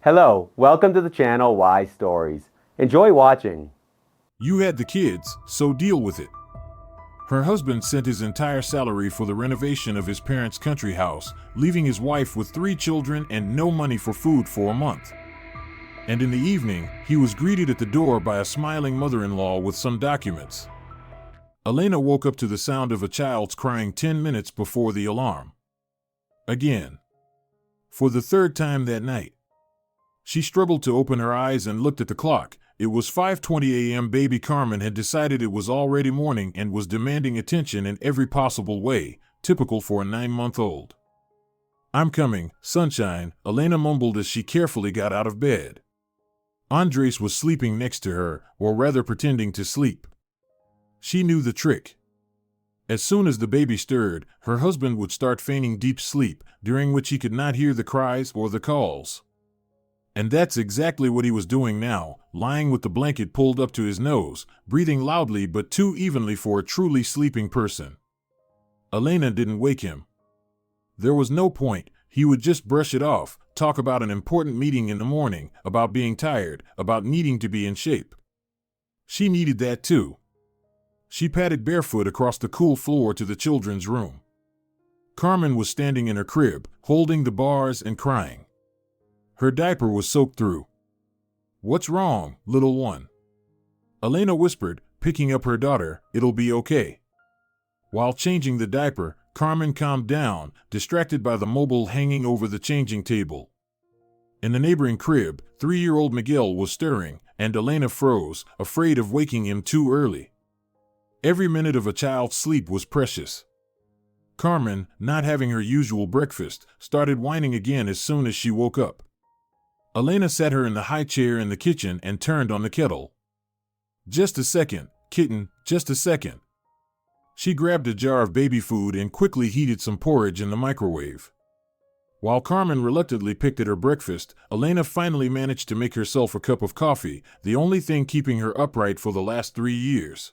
Hello, welcome to the channel Why Stories. Enjoy watching. You had the kids, so deal with it. Her husband sent his entire salary for the renovation of his parents' country house, leaving his wife with 3 children and no money for food for a month. And in the evening, he was greeted at the door by a smiling mother-in-law with some documents. Elena woke up to the sound of a child's crying 10 minutes before the alarm. Again. For the third time that night. She struggled to open her eyes and looked at the clock. It was 5:20 a.m. Baby Carmen had decided it was already morning and was demanding attention in every possible way, typical for a 9-month-old. "I'm coming, sunshine," Elena mumbled as she carefully got out of bed. Andres was sleeping next to her, or rather pretending to sleep. She knew the trick. As soon as the baby stirred, her husband would start feigning deep sleep, during which he could not hear the cries or the calls. And that's exactly what he was doing now, lying with the blanket pulled up to his nose, breathing loudly but too evenly for a truly sleeping person. Elena didn't wake him. There was no point. He would just brush it off, talk about an important meeting in the morning, about being tired, about needing to be in shape. She needed that too. She padded barefoot across the cool floor to the children's room. Carmen was standing in her crib, holding the bars and crying. Her diaper was soaked through. "What's wrong, little one?" Elena whispered, picking up her daughter. "It'll be okay." While changing the diaper, Carmen calmed down, distracted by the mobile hanging over the changing table. In the neighboring crib, 3-year-old Miguel was stirring, and Elena froze, afraid of waking him too early. Every minute of a child's sleep was precious. Carmen, not having her usual breakfast, started whining again as soon as she woke up. Elena sat her in the high chair in the kitchen and turned on the kettle. "Just a second, kitten, just a second." She grabbed a jar of baby food and quickly heated some porridge in the microwave. While Carmen reluctantly picked at her breakfast, Elena finally managed to make herself a cup of coffee, the only thing keeping her upright for the last 3 years.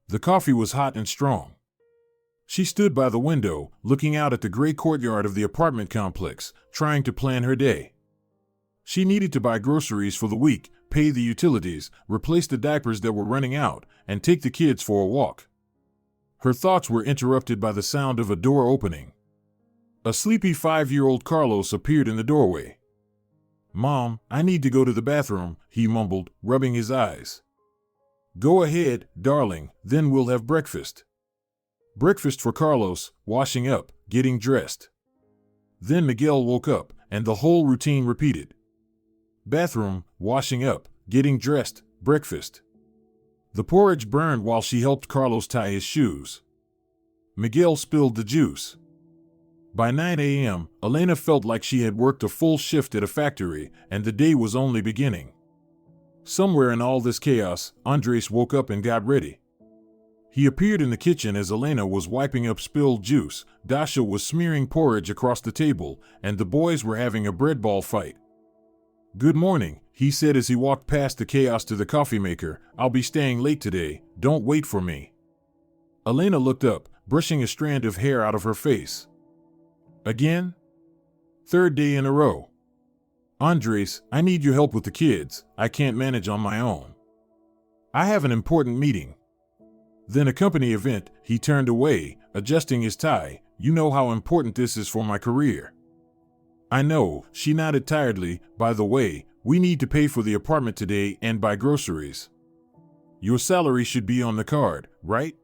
The coffee was hot and strong. She stood by the window, looking out at the gray courtyard of the apartment complex, trying to plan her day. She needed to buy groceries for the week, pay the utilities, replace the diapers that were running out, and take the kids for a walk. Her thoughts were interrupted by the sound of a door opening. A sleepy 5-year-old Carlos appeared in the doorway. "Mom, I need to go to the bathroom," he mumbled, rubbing his eyes. "Go ahead, darling, then we'll have breakfast." Breakfast for Carlos, washing up, getting dressed. Then Miguel woke up, and the whole routine repeated. Bathroom, washing up, getting dressed, breakfast. The porridge burned while she helped Carlos tie his shoes. Miguel spilled the juice. By 9 a.m., Elena felt like she had worked a full shift at a factory, and the day was only beginning. Somewhere in all this chaos, Andres woke up and got ready. He appeared in the kitchen as Elena was wiping up spilled juice, Dasha was smearing porridge across the table, and the boys were having a bread ball fight. "Good morning," he said as he walked past the chaos to the coffee maker. "I'll be staying late today, don't wait for me." Elena looked up, brushing a strand of hair out of her face. "Again?" "Third day in a row." "Andres, I need your help with the kids, I can't manage on my own." "I have an important meeting." Then a company event, he turned away, adjusting his tie. "You know how important this is for my career." "I know," she nodded tiredly. "By the way, we need to pay for the apartment today and buy groceries. Your salary should be on the card, right?"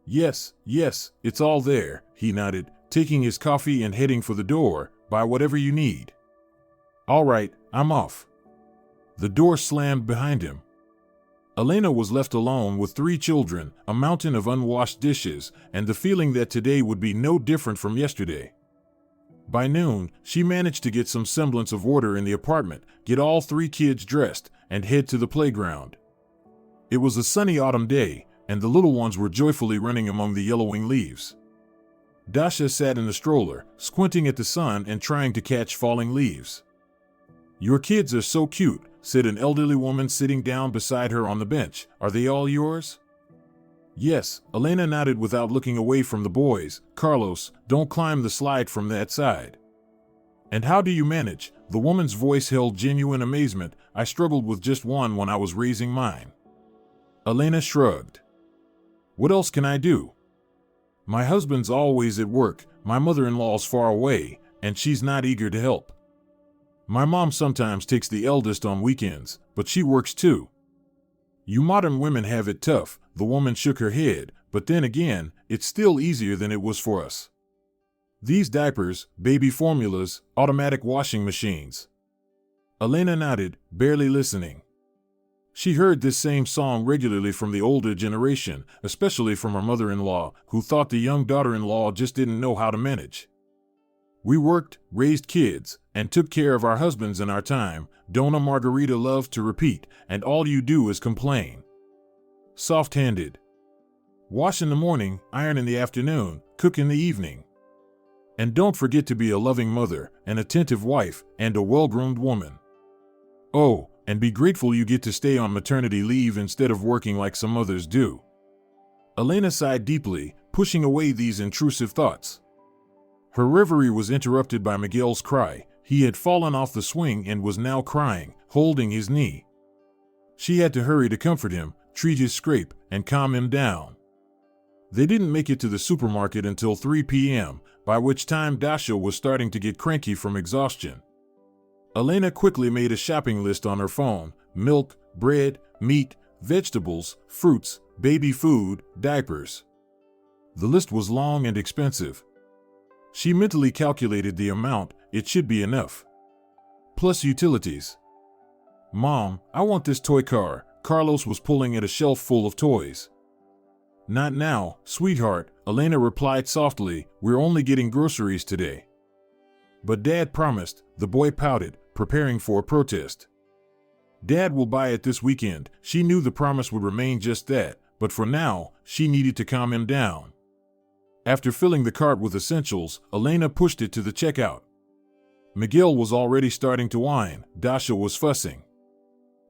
Yes, it's all there," he nodded, taking his coffee and heading for the door. "Buy whatever you need." "All right, I'm off." The door slammed behind him. Elena was left alone with 3 children, a mountain of unwashed dishes, and the feeling that today would be no different from yesterday. By noon, she managed to get some semblance of order in the apartment, get all 3 kids dressed, and head to the playground. It was a sunny autumn day, and the little ones were joyfully running among the yellowing leaves. Dasha sat in the stroller, squinting at the sun and trying to catch falling leaves. "Your kids are so cute," said an elderly woman sitting down beside her on the bench. "Are they all yours?" "Yes," Elena nodded without looking away from the boys. "Carlos, don't climb the slide from that side." And how do you manage? The woman's voice held genuine amazement. I struggled with just one when I was raising mine. Elena shrugged. What else can I do? My husband's always at work, my mother-in-law's far away, and she's not eager to help. My mom sometimes takes the eldest on weekends, but she works too. You modern women have it tough, the woman shook her head, but then again, it's still easier than it was for us. These diapers, baby formulas, automatic washing machines. Elena nodded, barely listening. She heard this same song regularly from the older generation, especially from her mother-in-law, who thought the young daughter-in-law just didn't know how to manage. We worked, raised kids, and took care of our husbands in our time, Dona Margarita loved to repeat, and all you do is complain. Soft-handed. Wash in the morning, iron in the afternoon, cook in the evening. And don't forget to be a loving mother, an attentive wife, and a well-groomed woman. Oh, and be grateful you get to stay on maternity leave instead of working like some others do. Elena sighed deeply, pushing away these intrusive thoughts. Her reverie was interrupted by Miguel's cry. He had fallen off the swing and was now crying, holding his knee. She had to hurry to comfort him, treat his scrape, and calm him down. They didn't make it to the supermarket until 3 p.m., by which time Dasha was starting to get cranky from exhaustion. Elena quickly made a shopping list on her phone: milk, bread, meat, vegetables, fruits, baby food, diapers. The list was long and expensive. She mentally calculated the amount. It should be enough. Plus utilities. Mom, I want this toy car. Carlos was pulling at a shelf full of toys. Not now, sweetheart, Elena replied softly. We're only getting groceries today. But Dad promised, the boy pouted, preparing for a protest. Dad will buy it this weekend. She knew the promise would remain just that, but for now, she needed to calm him down. After filling the cart with essentials, Elena pushed it to the checkout. Miguel was already starting to whine. Dasha was fussing.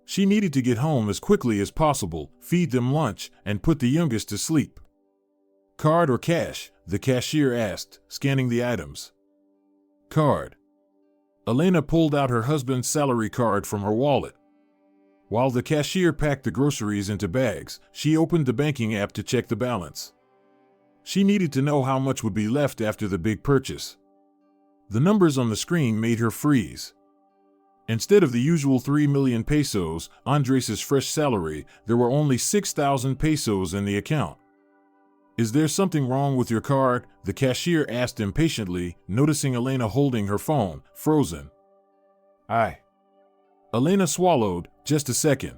She needed to get home as quickly as possible, feed them lunch, and put the youngest to sleep. Card or cash? The cashier asked, scanning the items. Card. Elena pulled out her husband's salary card from her wallet. While the cashier packed the groceries into bags, she opened the banking app to check the balance. She needed to know how much would be left after the big purchase. The numbers on the screen made her freeze. Instead of the usual 3 million pesos, Andres' fresh salary, there were only 6,000 pesos in the account. Is there something wrong with your card? The cashier asked impatiently, noticing Elena holding her phone, frozen. Elena swallowed. Just a second.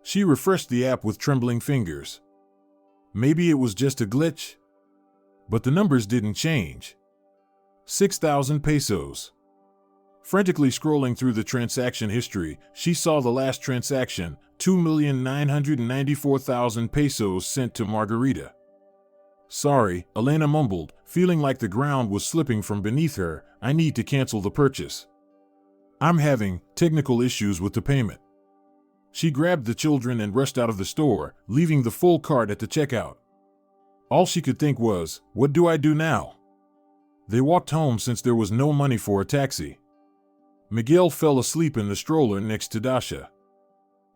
She refreshed the app with trembling fingers. Maybe it was just a glitch? But the numbers didn't change. 6,000 pesos. Frantically scrolling through the transaction history, she saw the last transaction, 2,994,000 pesos sent to Margarita. Sorry, Elena mumbled, feeling like the ground was slipping from beneath her. I need to cancel the purchase. I'm having technical issues with the payment. She grabbed the children and rushed out of the store, leaving the full cart at the checkout. All she could think was, what do I do now? They walked home since there was no money for a taxi. Miguel fell asleep in the stroller next to Dasha.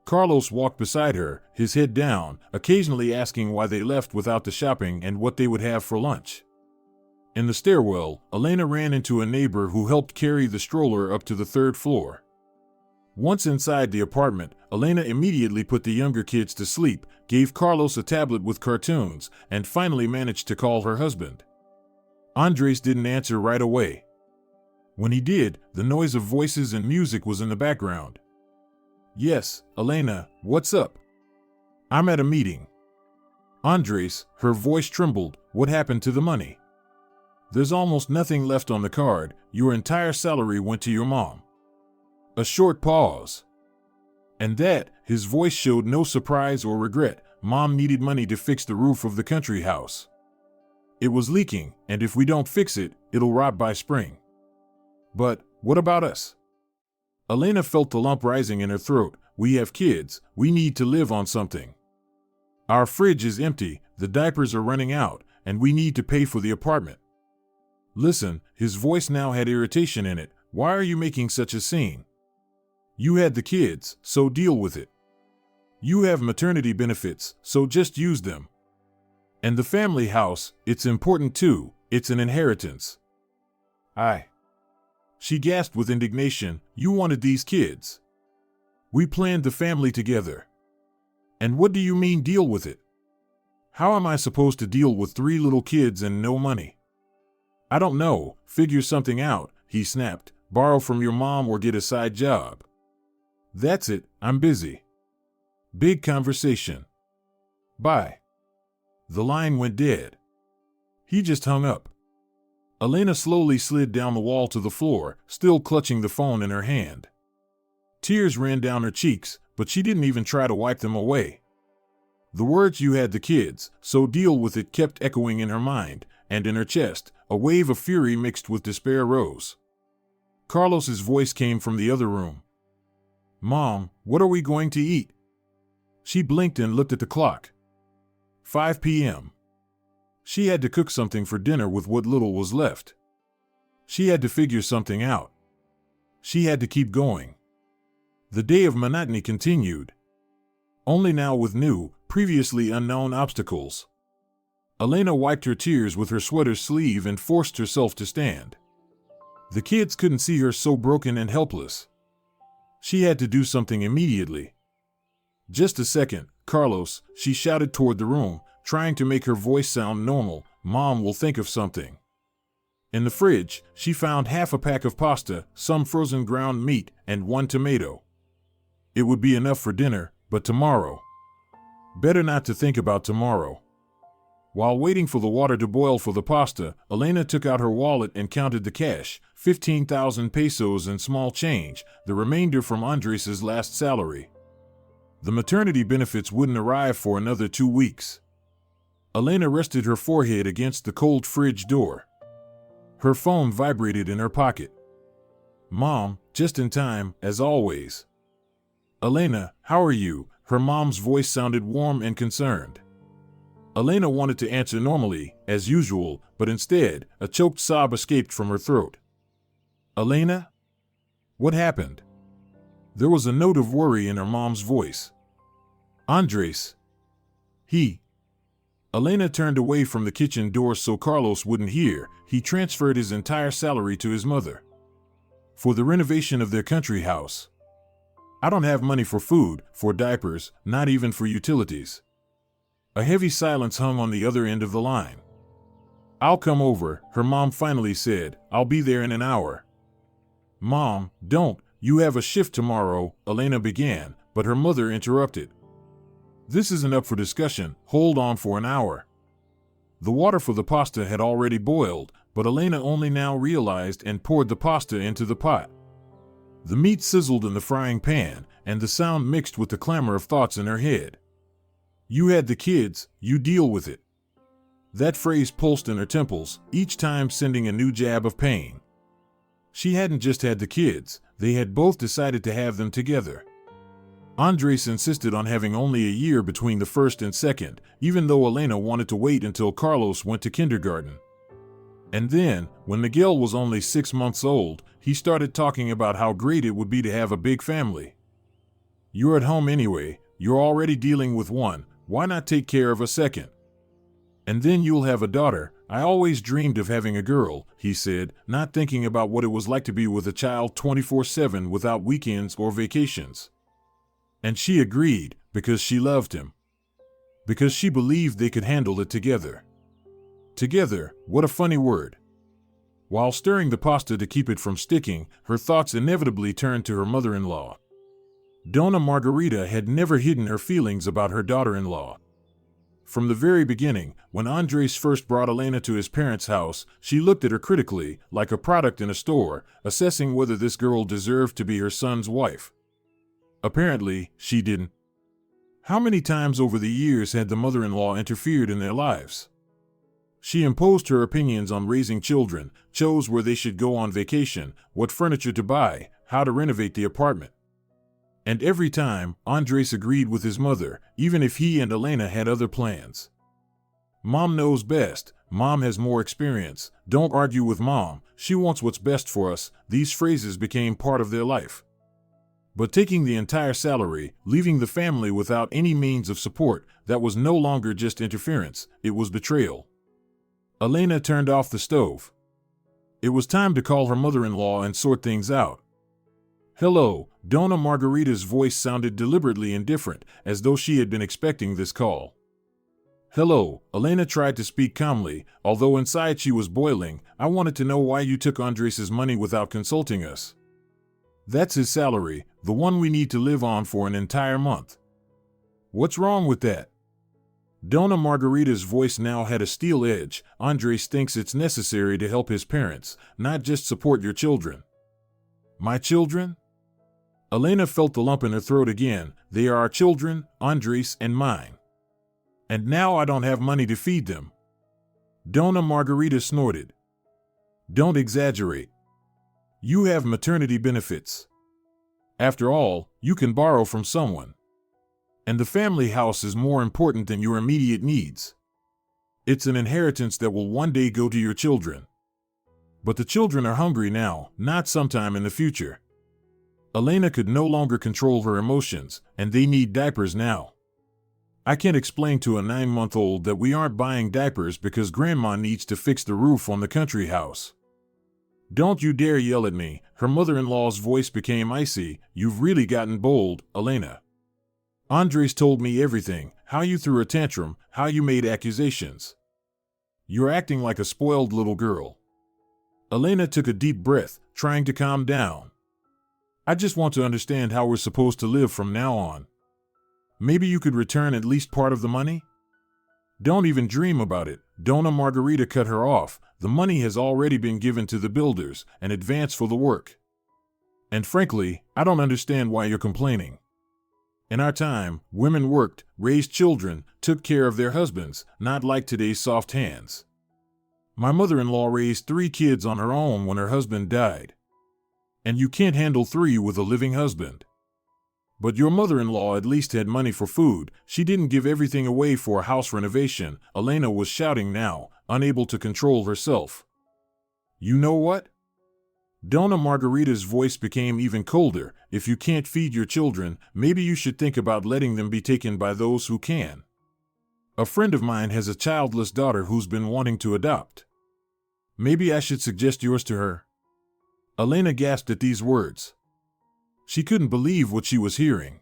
Carlos walked beside her, his head down, occasionally asking why they left without the shopping and what they would have for lunch. In the stairwell, Elena ran into a neighbor who helped carry the stroller up to the 3rd floor. Once inside the apartment, Elena immediately put the younger kids to sleep, gave Carlos a tablet with cartoons, and finally managed to call her husband. Andres didn't answer right away. When he did, the noise of voices and music was in the background. Yes, Elena, what's up? I'm at a meeting. Andres, her voice trembled, what happened to the money? There's almost nothing left on the card. Your entire salary went to your mom. A short pause. And that, his voice showed no surprise or regret. Mom needed money to fix the roof of the country house. It was leaking, and if we don't fix it, it'll rot by spring. But, what about us? Elena felt the lump rising in her throat. We have kids, we need to live on something. Our fridge is empty, the diapers are running out, and we need to pay for the apartment. Listen, his voice now had irritation in it. Why are you making such a scene? You had the kids, so deal with it. You have maternity benefits, so just use them. And the family house, it's important too, it's an inheritance. She gasped with indignation. You wanted these kids. We planned the family together. And what do you mean deal with it? How am I supposed to deal with 3 little kids and no money? I don't know, figure something out, he snapped. Borrow from your mom or get a side job. That's it, I'm busy. Big conversation. Bye. The line went dead. He just hung up. Elena slowly slid down the wall to the floor, still clutching the phone in her hand. Tears ran down her cheeks, but she didn't even try to wipe them away. The words "you had the kids, so deal with it" kept echoing in her mind, and in her chest, a wave of fury mixed with despair rose. Carlos's voice came from the other room. Mom, what are we going to eat? She blinked and looked at the clock. 5 p.m. She had to cook something for dinner with what little was left. She had to figure something out. She had to keep going. The day of monotony continued. Only now with new, previously unknown obstacles. Elena wiped her tears with her sweater sleeve and forced herself to stand. The kids couldn't see her so broken and helpless. She had to do something immediately. Just a second, Carlos, she shouted toward the room, trying to make her voice sound normal. Mom will think of something. In the fridge, she found half a pack of pasta, some frozen ground meat, and 1 tomato. It would be enough for dinner, but tomorrow. Better not to think about tomorrow. While waiting for the water to boil for the pasta, Elena took out her wallet and counted the cash, 15,000 pesos in small change, the remainder from Andres' last salary. The maternity benefits wouldn't arrive for another 2 weeks. Elena rested her forehead against the cold fridge door. Her phone vibrated in her pocket. Mom, just in time, as always. Elena, how are you? Her mom's voice sounded warm and concerned. Elena wanted to answer normally, as usual, but instead, a choked sob escaped from her throat. Elena? What happened? There was a note of worry in her mom's voice. Andres. Elena turned away from the kitchen door so Carlos wouldn't hear. He transferred his entire salary to his mother. For the renovation of their country house. I don't have money for food, for diapers, not even for utilities. A heavy silence hung on the other end of the line. I'll come over, her mom finally said. I'll be there in an hour. Mom, don't, you have a shift tomorrow, Elena began, but her mother interrupted. This isn't up for discussion, hold on for an hour. The water for the pasta had already boiled, but Elena only now realized and poured the pasta into the pot. The meat sizzled in the frying pan, and the sound mixed with the clamor of thoughts in her head. You had the kids, you deal with it. That phrase pulsed in her temples, each time sending a new jab of pain. She hadn't just had the kids, they had both decided to have them together. Andres insisted on having only a year between the first and second, even though Elena wanted to wait until Carlos went to kindergarten. And then, when Miguel was only 6 months old, he started talking about how great it would be to have a big family. You're at home anyway, you're already dealing with one, why not take care of a second? And then you'll have a daughter. I always dreamed of having a girl, he said, not thinking about what it was like to be with a child 24/7 without weekends or vacations. And she agreed, because she loved him. Because she believed they could handle it together. Together, what a funny word. While stirring the pasta to keep it from sticking, her thoughts inevitably turned to her mother-in-law. Donna Margarita had never hidden her feelings about her daughter-in-law. From the very beginning, when Andres first brought Elena to his parents' house, she looked at her critically, like a product in a store, assessing whether this girl deserved to be her son's wife. Apparently, she didn't. How many times over the years had the mother-in-law interfered in their lives? She imposed her opinions on raising children, chose where they should go on vacation, what furniture to buy, how to renovate the apartment. And every time, Andres agreed with his mother, even if he and Elena had other plans. Mom knows best. Mom has more experience. Don't argue with Mom. She wants what's best for us. These phrases became part of their life. But taking the entire salary, leaving the family without any means of support, that was no longer just interference, it was betrayal. Elena turned off the stove. It was time to call her mother-in-law and sort things out. "Hello," Donna Margarita's voice sounded deliberately indifferent, as though she had been expecting this call. "Hello," Elena tried to speak calmly, although inside she was boiling. "I wanted to know why you took Andres' money without consulting us. That's his salary, the one we need to live on for an entire month. What's wrong with that?" Donna Margarita's voice now had a steel edge. "Andres thinks it's necessary to help his parents, not just support your children." "My children?" Elena felt the lump in her throat again. "They are our children, Andres and mine. And now I don't have money to feed them." Donna Margarita snorted. "Don't exaggerate. You have maternity benefits. After all, you can borrow from someone. And the family house is more important than your immediate needs. It's an inheritance that will one day go to your children. But the children are hungry now, not sometime in the future." Elena could no longer control her emotions, and they need diapers now. "I can't explain to a 9-month-old that we aren't buying diapers because Grandma needs to fix the roof on the country house." "Don't you dare yell at me." Her mother-in-law's voice became icy. "You've really gotten bold, Elena. Andres told me everything, how you threw a tantrum, how you made accusations. You're acting like a spoiled little girl." Elena took a deep breath, trying to calm down. "I just want to understand how we're supposed to live from now on. Maybe you could return at least part of the money?" "Don't even dream about it." Donna Margarita cut her off. "The money has already been given to the builders, an advance for the work. And frankly, I don't understand why you're complaining. In our time, women worked, raised children, took care of their husbands, not like today's soft hands. My mother-in-law raised 3 kids on her own when her husband died. And you can't handle 3 with a living husband. But your mother-in-law at least had money for food. She didn't give everything away for a house renovation." Elena was shouting now, unable to control herself. "You know what?" Donna Margarita's voice became even colder. "If you can't feed your children, maybe you should think about letting them be taken by those who can. A friend of mine has a childless daughter who's been wanting to adopt. Maybe I should suggest yours to her." Elena gasped at these words. She couldn't believe what she was hearing.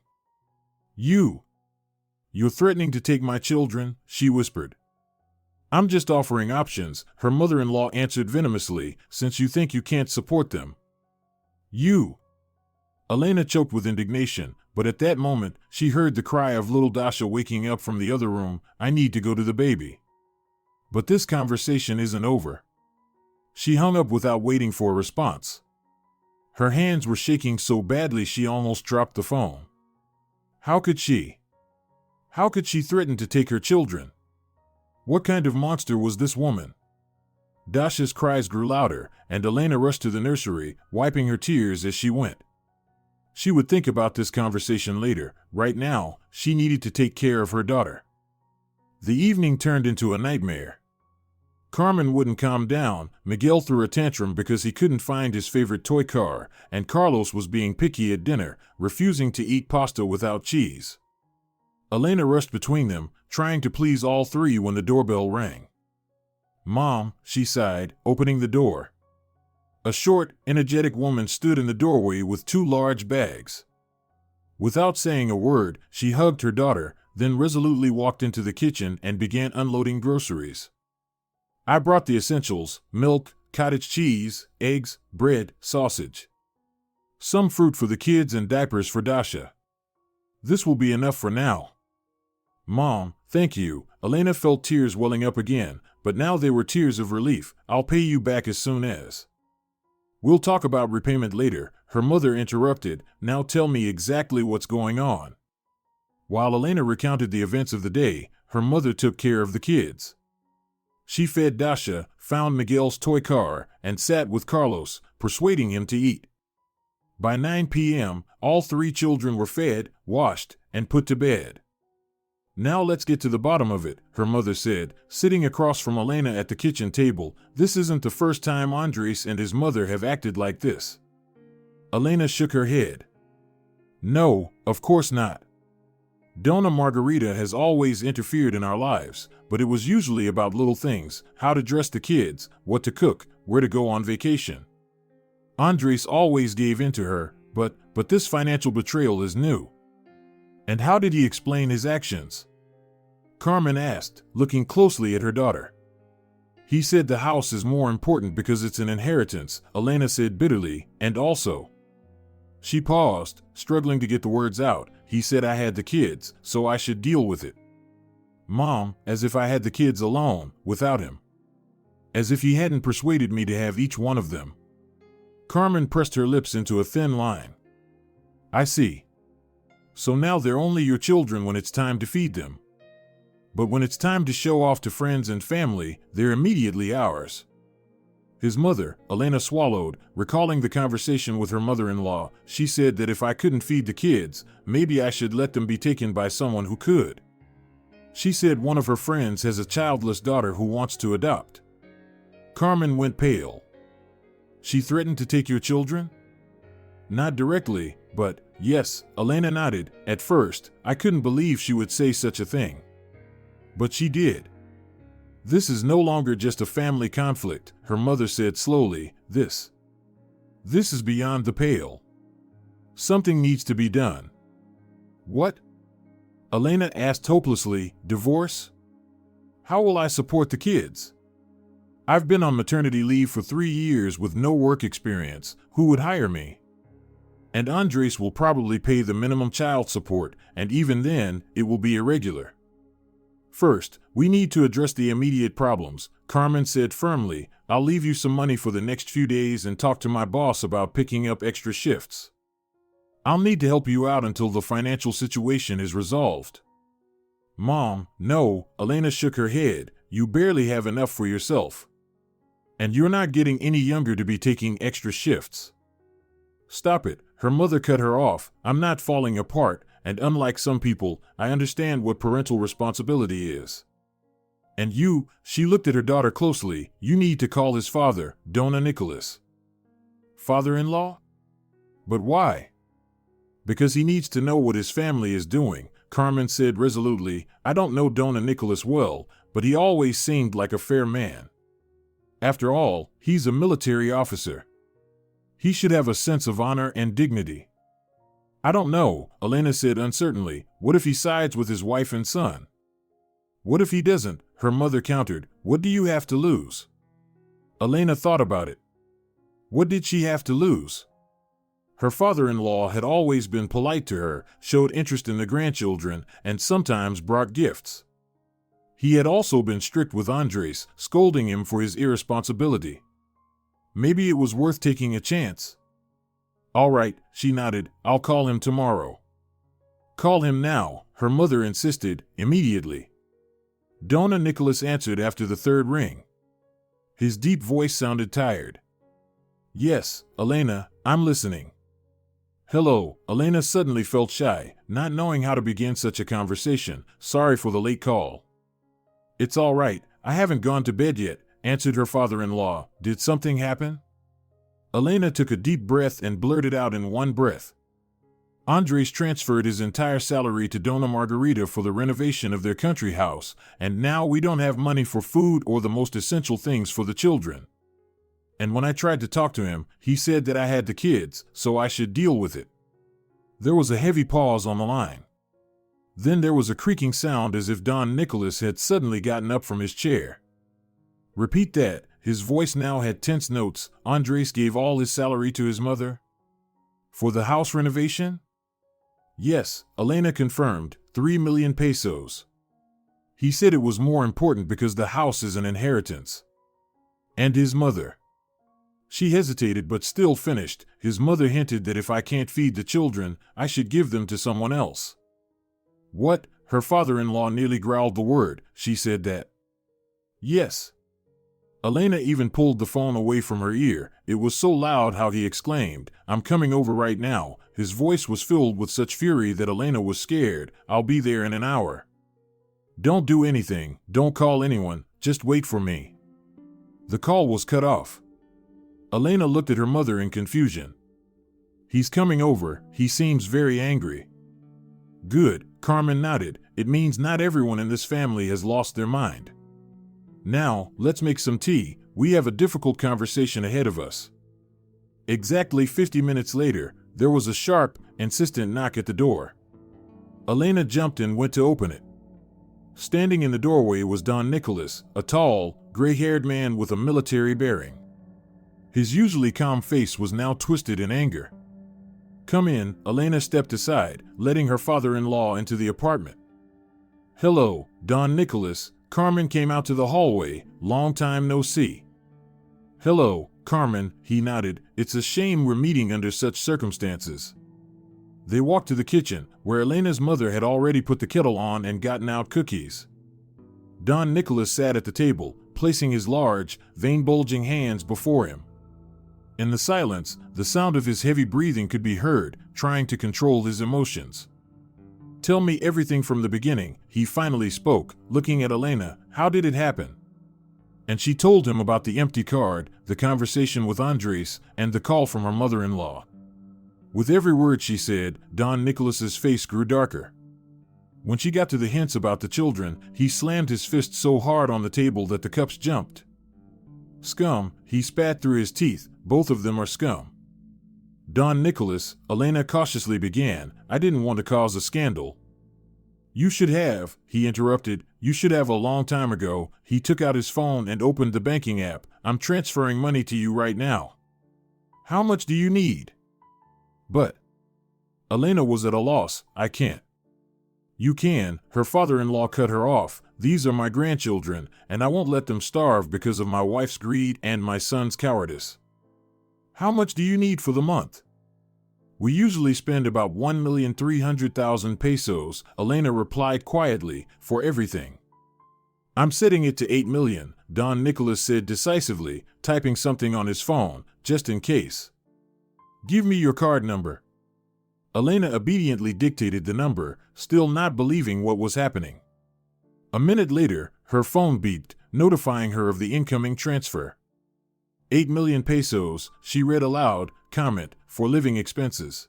You're threatening to take my children," she whispered. "I'm just offering options," her mother-in-law answered venomously, "since you think you can't support them." Elena choked with indignation, but at that moment, she heard the cry of little Dasha waking up from the other room. "I need to go to the baby." But this conversation isn't over. She hung up without waiting for a response. Her hands were shaking so badly she almost dropped the phone. How could she threaten to take her children? What kind of monster was this woman? Dasha's cries grew louder, and Elena rushed to the nursery, wiping her tears as she went. She would think about this conversation later. Right now, she needed to take care of her daughter. The evening turned into a nightmare. Carmen wouldn't calm down. Miguel threw a tantrum because he couldn't find his favorite toy car, and Carlos was being picky at dinner, refusing to eat pasta without cheese. Elena rushed between them, trying to please all 3 when the doorbell rang. "Mom," she sighed, opening the door. A short, energetic woman stood in the doorway with 2 large bags. Without saying a word, she hugged her daughter, then resolutely walked into the kitchen and began unloading groceries. "I brought the essentials: milk, cottage cheese, eggs, bread, sausage. Some fruit for the kids and diapers for Dasha. This will be enough for now." "Mom, thank you." Elena felt tears welling up again, but now they were tears of relief. "I'll pay you back as soon as." "We'll talk about repayment later," her mother interrupted. "Now tell me exactly what's going on." While Elena recounted the events of the day, her mother took care of the kids. She fed Dasha, found Miguel's toy car, and sat with Carlos, persuading him to eat. By 9 p.m., all 3 children were fed, washed, and put to bed. Now let's get to the bottom of it, her mother said, sitting across from Elena at the kitchen table. This isn't the first time Andres and his mother have acted like this. Elena shook her head. No, of course not. Donna Margarita has always interfered in our lives, but it was usually about little things: how to dress the kids, what to cook, where to go on vacation. Andres always gave in to her, but this financial betrayal is new. And how did he explain his actions? Carmen asked, looking closely at her daughter. He said the house is more important because it's an inheritance, Elena said bitterly, and also. She paused, struggling to get the words out. He said I had the kids, so I should deal with it. Mom, as if I had the kids alone, without him. As if he hadn't persuaded me to have each one of them. Carmen pressed her lips into a thin line. I see. So now they're only your children when it's time to feed them. But when it's time to show off to friends and family, they're immediately ours. His mother, Elena, swallowed, recalling the conversation with her mother-in-law. She said that if I couldn't feed the kids, maybe I should let them be taken by someone who could. She said one of her friends has a childless daughter who wants to adopt. Carmen went pale. She threatened to take your children? Not directly, but yes, Elena nodded. At first, I couldn't believe she would say such a thing. But she did. This is no longer just a family conflict, her mother said slowly. This is beyond the pale. Something needs to be done. What? Elena asked hopelessly. Divorce? How will I support the kids? I've been on maternity leave for 3 years with no work experience. Who would hire me? And Andres will probably pay the minimum child support, and even then, it will be irregular. First, we need to address the immediate problems, Carmen said firmly. I'll leave you some money for the next few days and talk to my boss about picking up extra shifts. I'll need to help you out until the financial situation is resolved. Mom, no, Elena shook her head. You barely have enough for yourself. And you're not getting any younger to be taking extra shifts. Stop it, her mother cut her off. I'm not falling apart, and unlike some people, I understand what parental responsibility is. And you, she looked at her daughter closely, you need to call his father, Dona Nicholas. Father-in-law? But why? Because he needs to know what his family is doing, Carmen said resolutely. I don't know Dona Nicholas well, but he always seemed like a fair man. After all, he's a military officer. He should have a sense of honor and dignity. I don't know, Elena said uncertainly. What if he sides with his wife and son? What if he doesn't? Her mother countered. What do you have to lose? Elena thought about it. What did she have to lose? Her father-in-law had always been polite to her, showed interest in the grandchildren, and sometimes brought gifts. He had also been strict with Andres, scolding him for his irresponsibility. Maybe it was worth taking a chance. All right, she nodded. I'll call him tomorrow. Call him now, her mother insisted, immediately. Dona Nicholas answered after the third ring. His deep voice sounded tired. Yes, Elena, I'm listening. Hello, Elena suddenly felt shy, not knowing how to begin such a conversation. Sorry for the late call. It's all right, I haven't gone to bed yet, answered her father-in-law. Did something happen? Elena took a deep breath and blurted out in one breath. Andres transferred his entire salary to Dona Margarita for the renovation of their country house, and now we don't have money for food or the most essential things for the children. And when I tried to talk to him, he said that I had the kids, so I should deal with it. There was a heavy pause on the line. Then there was a creaking sound as if Don Nicholas had suddenly gotten up from his chair. Repeat that. His voice now had tense notes. Andres gave all his salary to his mother? For the house renovation? Yes, Elena confirmed, 3 million pesos. He said it was more important because the house is an inheritance. And his mother? She hesitated but still finished. His mother hinted that if I can't feed the children, I should give them to someone else. What? Her father-in-law nearly growled the word. She said that. Yes. Elena even pulled the phone away from her ear. It was so loud how he exclaimed, I'm coming over right now. His voice was filled with such fury that Elena was scared. I'll be there in an hour. Don't do anything, don't call anyone, just wait for me. The call was cut off. Elena looked at her mother in confusion. He's coming over, he seems very angry. Good, Carmen nodded. It means not everyone in this family has lost their mind. Now, let's make some tea. We have a difficult conversation ahead of us. Exactly 50 minutes later, there was a sharp, insistent knock at the door. Elena jumped and went to open it. Standing in the doorway was Don Nicholas, a tall, gray-haired man with a military bearing. His usually calm face was now twisted in anger. Come in, Elena stepped aside, letting her father-in-law into the apartment. Hello, Don Nicholas. Carmen came out to the hallway. Long time no see. Hello, Carmen, he nodded. It's a shame we're meeting under such circumstances. They walked to the kitchen, where Elena's mother had already put the kettle on and gotten out cookies. Don Nicholas sat at the table, placing his large, vein-bulging hands before him. In the silence, the sound of his heavy breathing could be heard, trying to control his emotions. Tell me everything from the beginning, he finally spoke, looking at Elena. How did it happen? And she told him about the empty card, the conversation with Andres, and the call from her mother-in-law. With every word she said, Don Nicholas's face grew darker. When she got to the hints about the children, he slammed his fist so hard on the table that the cups jumped. Scum, he spat through his teeth. Both of them are scum. Don Nicholas, Elena cautiously began. I didn't want to cause a scandal. You should have, he interrupted. You should have a long time ago. He took out his phone and opened the banking app. I'm transferring money to you right now. How much do you need? But Elena was at a loss. I can't. You can, her father-in-law cut her off. These are my grandchildren, and I won't let them starve because of my wife's greed and my son's cowardice. How much do you need for the month? We usually spend about 1,300,000 pesos, Elena replied quietly, for everything. I'm setting it to 8 million, Don Nicholas said decisively, typing something on his phone, just in case. Give me your card number. Elena obediently dictated the number, still not believing what was happening. A minute later, her phone beeped, notifying her of the incoming transfer. 8 million pesos, she read aloud, comment, for living expenses.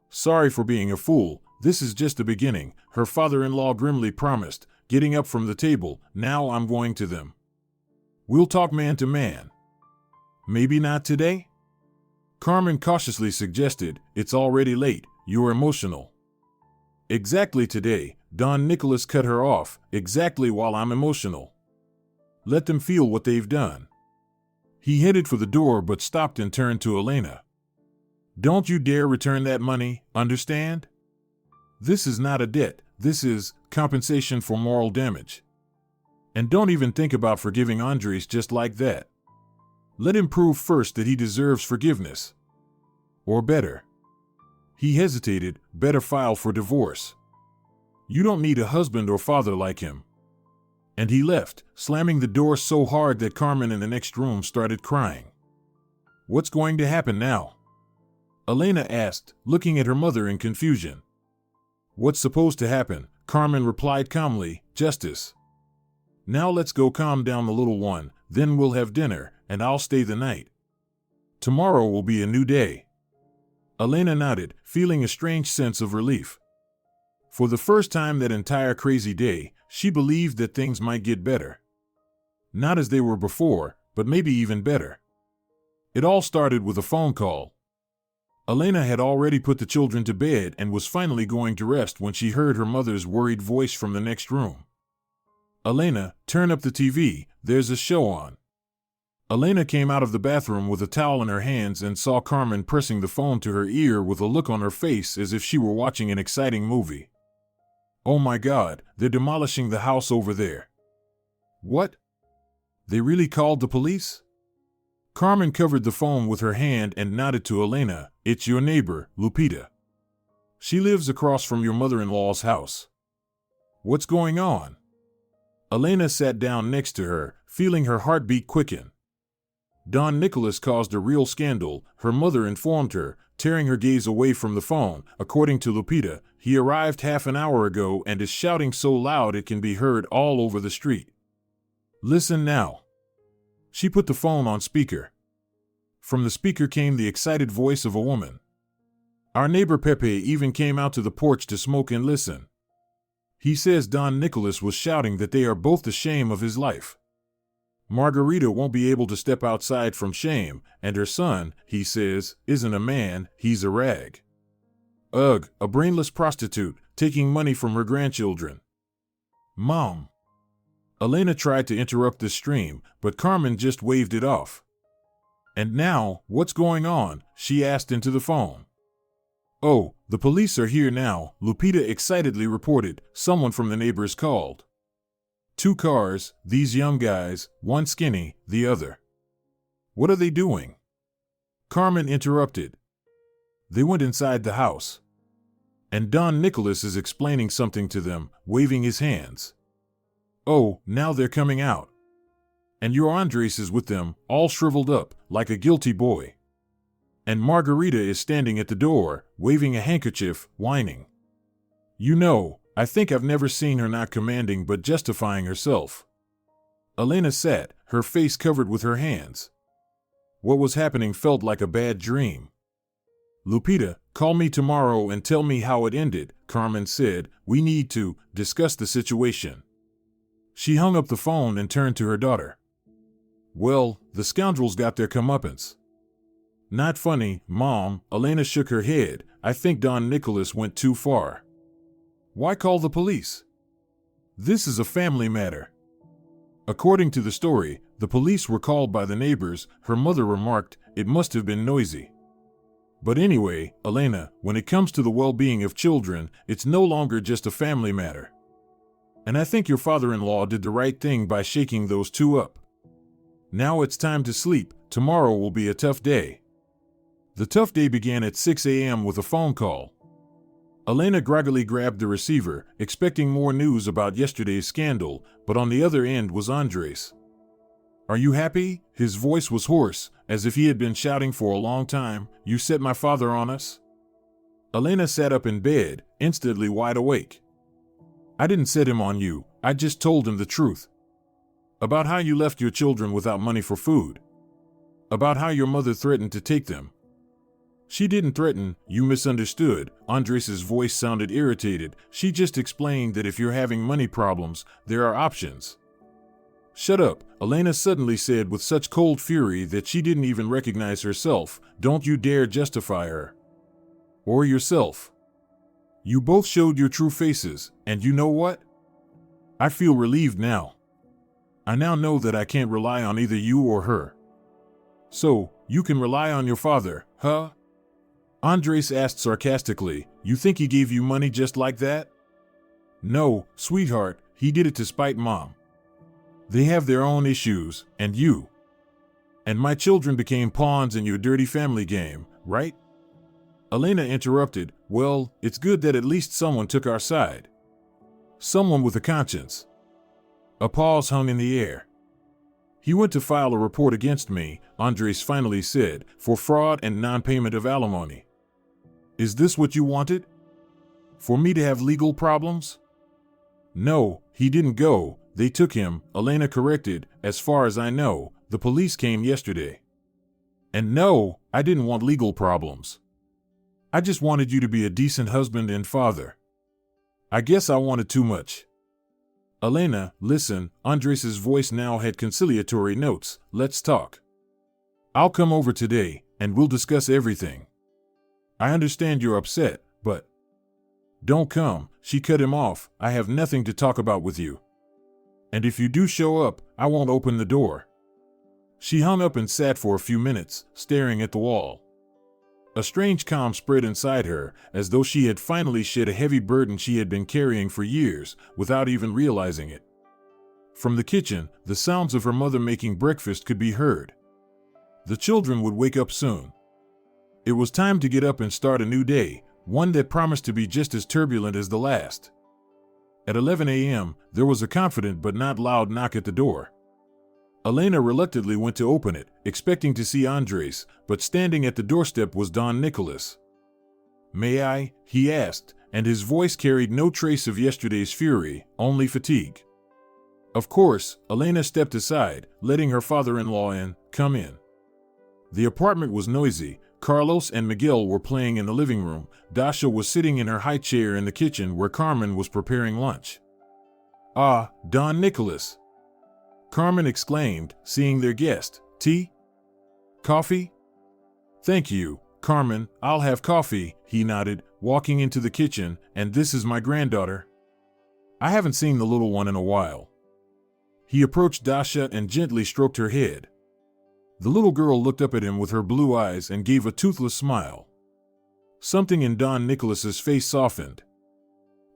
Sorry for being a fool, this is just the beginning, her father-in-law grimly promised, getting up from the table. Now I'm going to them. We'll talk man to man. Maybe not today? Carmen cautiously suggested. It's already late, you're emotional. Exactly today, Don Nicholas cut her off, exactly while I'm emotional. Let them feel what they've done. He headed for the door but stopped and turned to Elena. Don't you dare return that money, understand? This is not a debt, this is compensation for moral damage. And don't even think about forgiving Andres just like that. Let him prove first that he deserves forgiveness. Or better. He hesitated, better file for divorce. You don't need a husband or father like him. And he left, slamming the door so hard that Carmen in the next room started crying. What's going to happen now? Elena asked, looking at her mother in confusion. What's supposed to happen? Carmen replied calmly, justice. Now let's go calm down the little one, then we'll have dinner, and I'll stay the night. Tomorrow will be a new day. Elena nodded, feeling a strange sense of relief. For the first time that entire crazy day, she believed that things might get better. Not as they were before, but maybe even better. It all started with a phone call. Elena had already put the children to bed and was finally going to rest when she heard her mother's worried voice from the next room. Elena, turn up the TV, there's a show on. Elena came out of the bathroom with a towel in her hands and saw Carmen pressing the phone to her ear with a look on her face as if she were watching an exciting movie. Oh my God, they're demolishing the house over there. What? They really called the police? Carmen covered the phone with her hand and nodded to Elena. It's your neighbor, Lupita. She lives across from your mother-in-law's house. What's going on? Elena sat down next to her, feeling her heartbeat quicken. Don Nicholas caused a real scandal, her mother informed her, tearing her gaze away from the phone. According to Lupita, he arrived half an hour ago and is shouting so loud it can be heard all over the street. Listen now. She put the phone on speaker. From the speaker came the excited voice of a woman. Our neighbor Pepe even came out to the porch to smoke and listen. He says Don Nicholas was shouting that they are both the shame of his life. Margarita won't be able to step outside from shame, and her son, he says, isn't a man, he's a rag. Ugh, a brainless prostitute, taking money from her grandchildren. Mom. Elena tried to interrupt this stream, but Carmen just waved it off. And now, what's going on? She asked into the phone. Oh, the police are here now, Lupita excitedly reported. Someone from the neighbors called. 2 cars, these young guys, one skinny, the other. What are they doing? Carmen interrupted. They went inside the house. And Don Nicholas is explaining something to them, waving his hands. Oh, now they're coming out. And your Andres is with them, all shriveled up, like a guilty boy. And Margarita is standing at the door, waving a handkerchief, whining. You know, I think I've never seen her not commanding but justifying herself. Elena sat, her face covered with her hands. What was happening felt like a bad dream. Lupita, call me tomorrow and tell me how it ended, Carmen said. We need to discuss the situation. She hung up the phone and turned to her daughter. Well, the scoundrels got their comeuppance. Not funny, Mom, Elena shook her head. I think Don Nicholas went too far. Why call the police? This is a family matter. According to the story, the police were called by the neighbors. Her mother remarked, it must have been noisy. But anyway, Elena, when it comes to the well-being of children, it's no longer just a family matter. And I think your father-in-law did the right thing by shaking those 2 up. Now it's time to sleep. Tomorrow will be a tough day. The tough day began at 6 a.m. with a phone call. Elena groggily grabbed the receiver, expecting more news about yesterday's scandal, but on the other end was Andres. Are you happy? His voice was hoarse, as if he had been shouting for a long time. You set my father on us? Elena sat up in bed, instantly wide awake. I didn't set him on you, I just told him the truth. About how you left your children without money for food. About how your mother threatened to take them. She didn't threaten, you misunderstood. Andres' voice sounded irritated. She just explained that if you're having money problems, there are options. Shut up, Elena suddenly said with such cold fury that she didn't even recognize herself. Don't you dare justify her. Or yourself. You both showed your true faces, and you know what? I feel relieved now. I now know that I can't rely on either you or her. So, you can rely on your father, huh? Andres asked sarcastically. You think he gave you money just like that? No, sweetheart, he did it to spite Mom. They have their own issues, and you. And my children became pawns in your dirty family game, right? Elena interrupted. Well, it's good that at least someone took our side. Someone with a conscience. A pause hung in the air. He went to file a report against me, Andres finally said, for fraud and non-payment of alimony. Is this what you wanted? For me to have legal problems? No, he didn't go. They took him, Elena corrected. As far as I know, the police came yesterday. And no, I didn't want legal problems. I just wanted you to be a decent husband and father. I guess I wanted too much. Elena, listen, Andres' voice now had conciliatory notes. Let's talk. I'll come over today, and we'll discuss everything. I understand you're upset, but... Don't come, she cut him off. I have nothing to talk about with you. And if you do show up, I won't open the door. She hung up and sat for a few minutes, staring at the wall. A strange calm spread inside her, as though she had finally shed a heavy burden she had been carrying for years, without even realizing it. From the kitchen, the sounds of her mother making breakfast could be heard. The children would wake up soon. It was time to get up and start a new day, one that promised to be just as turbulent as the last. At 11 a.m., there was a confident but not loud knock at the door. Elena reluctantly went to open it, expecting to see Andres, but standing at the doorstep was Don Nicholas. "May I?" he asked, and his voice carried no trace of yesterday's fury, only fatigue. Of course, Elena stepped aside, letting her father-in-law in. "Come in." The apartment was noisy. Carlos and Miguel were playing in the living room. Dasha was sitting in her high chair in the kitchen where Carmen was preparing lunch. "Ah, Don Nicholas!" Carmen exclaimed, seeing their guest. "Tea? Coffee?" "Thank you, Carmen, I'll have coffee," he nodded, walking into the kitchen. "And this is my granddaughter. I haven't seen the little one in a while." He approached Dasha and gently stroked her head. The little girl looked up at him with her blue eyes and gave a toothless smile. Something in Don Nicholas's face softened.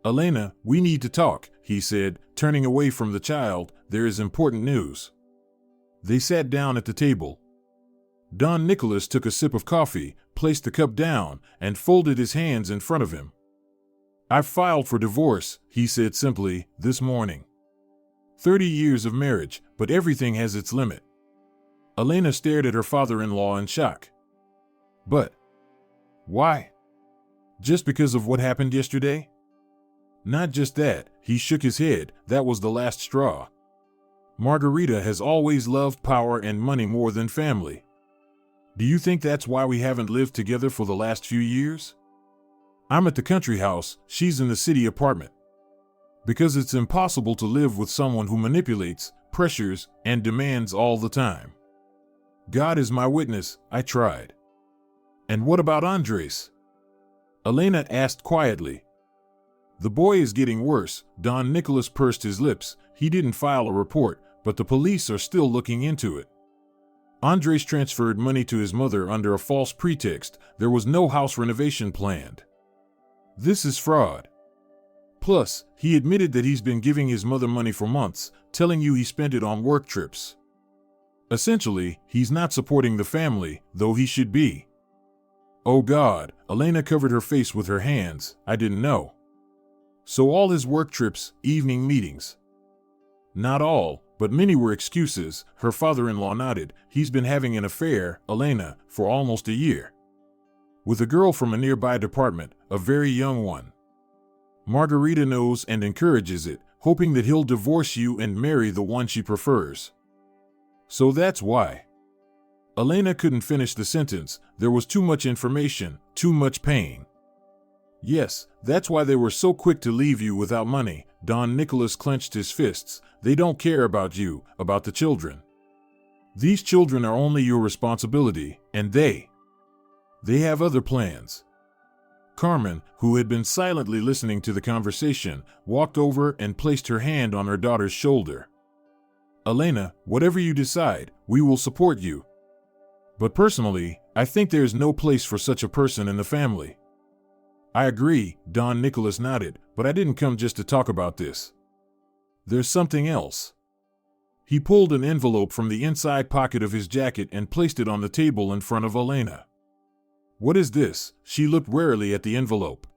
"Elena, we need to talk," he said, turning away from the child. "There is important news." They sat down at the table. Don Nicholas took a sip of coffee, placed the cup down, and folded his hands in front of him. "I've filed for divorce," he said simply, "this morning. 30 years of marriage, but everything has its limit." Elena stared at her father-in-law in shock. "But why? Just because of what happened yesterday?" "Not just that," he shook his head, "that was the last straw. Margarita has always loved power and money more than family. Do you think that's why we haven't lived together for the last few years? I'm at the country house, she's in the city apartment. Because it's impossible to live with someone who manipulates, pressures, and demands all the time. God is my witness, I tried." "And what about Andres?" Elena asked quietly. "The boy is getting worse." Don Nicholas pursed his lips. "He didn't file a report, but the police are still looking into it. Andres transferred money to his mother under a false pretext. There was no house renovation planned. This is fraud. Plus, he admitted that he's been giving his mother money for months, telling you he spent it on work trips. Essentially, he's not supporting the family, though he should be." "Oh God," Elena covered her face with her hands. "I didn't know. So all his work trips, evening meetings?" "Not all, but many were excuses." Her father-in-law nodded. "He's been having an affair, Elena, for almost a year. With a girl from a nearby department, a very young one. Margarita knows and encourages it, hoping that he'll divorce you and marry the one she prefers. So that's why." Elena couldn't finish the sentence. There was too much information, too much pain. "Yes, that's why they were so quick to leave you without money." Don Nicholas clenched his fists. "They don't care about you, about the children. These children are only your responsibility, and they have other plans." Carmen, who had been silently listening to the conversation, walked over and placed her hand on her daughter's shoulder. "Elena, whatever you decide, we will support you. But personally, I think there's no place for such a person in the family." "I agree," Don Nicholas nodded, "but I didn't come just to talk about this. There's something else." He pulled an envelope from the inside pocket of his jacket and placed it on the table in front of Elena. "What is this?" She looked warily at the envelope.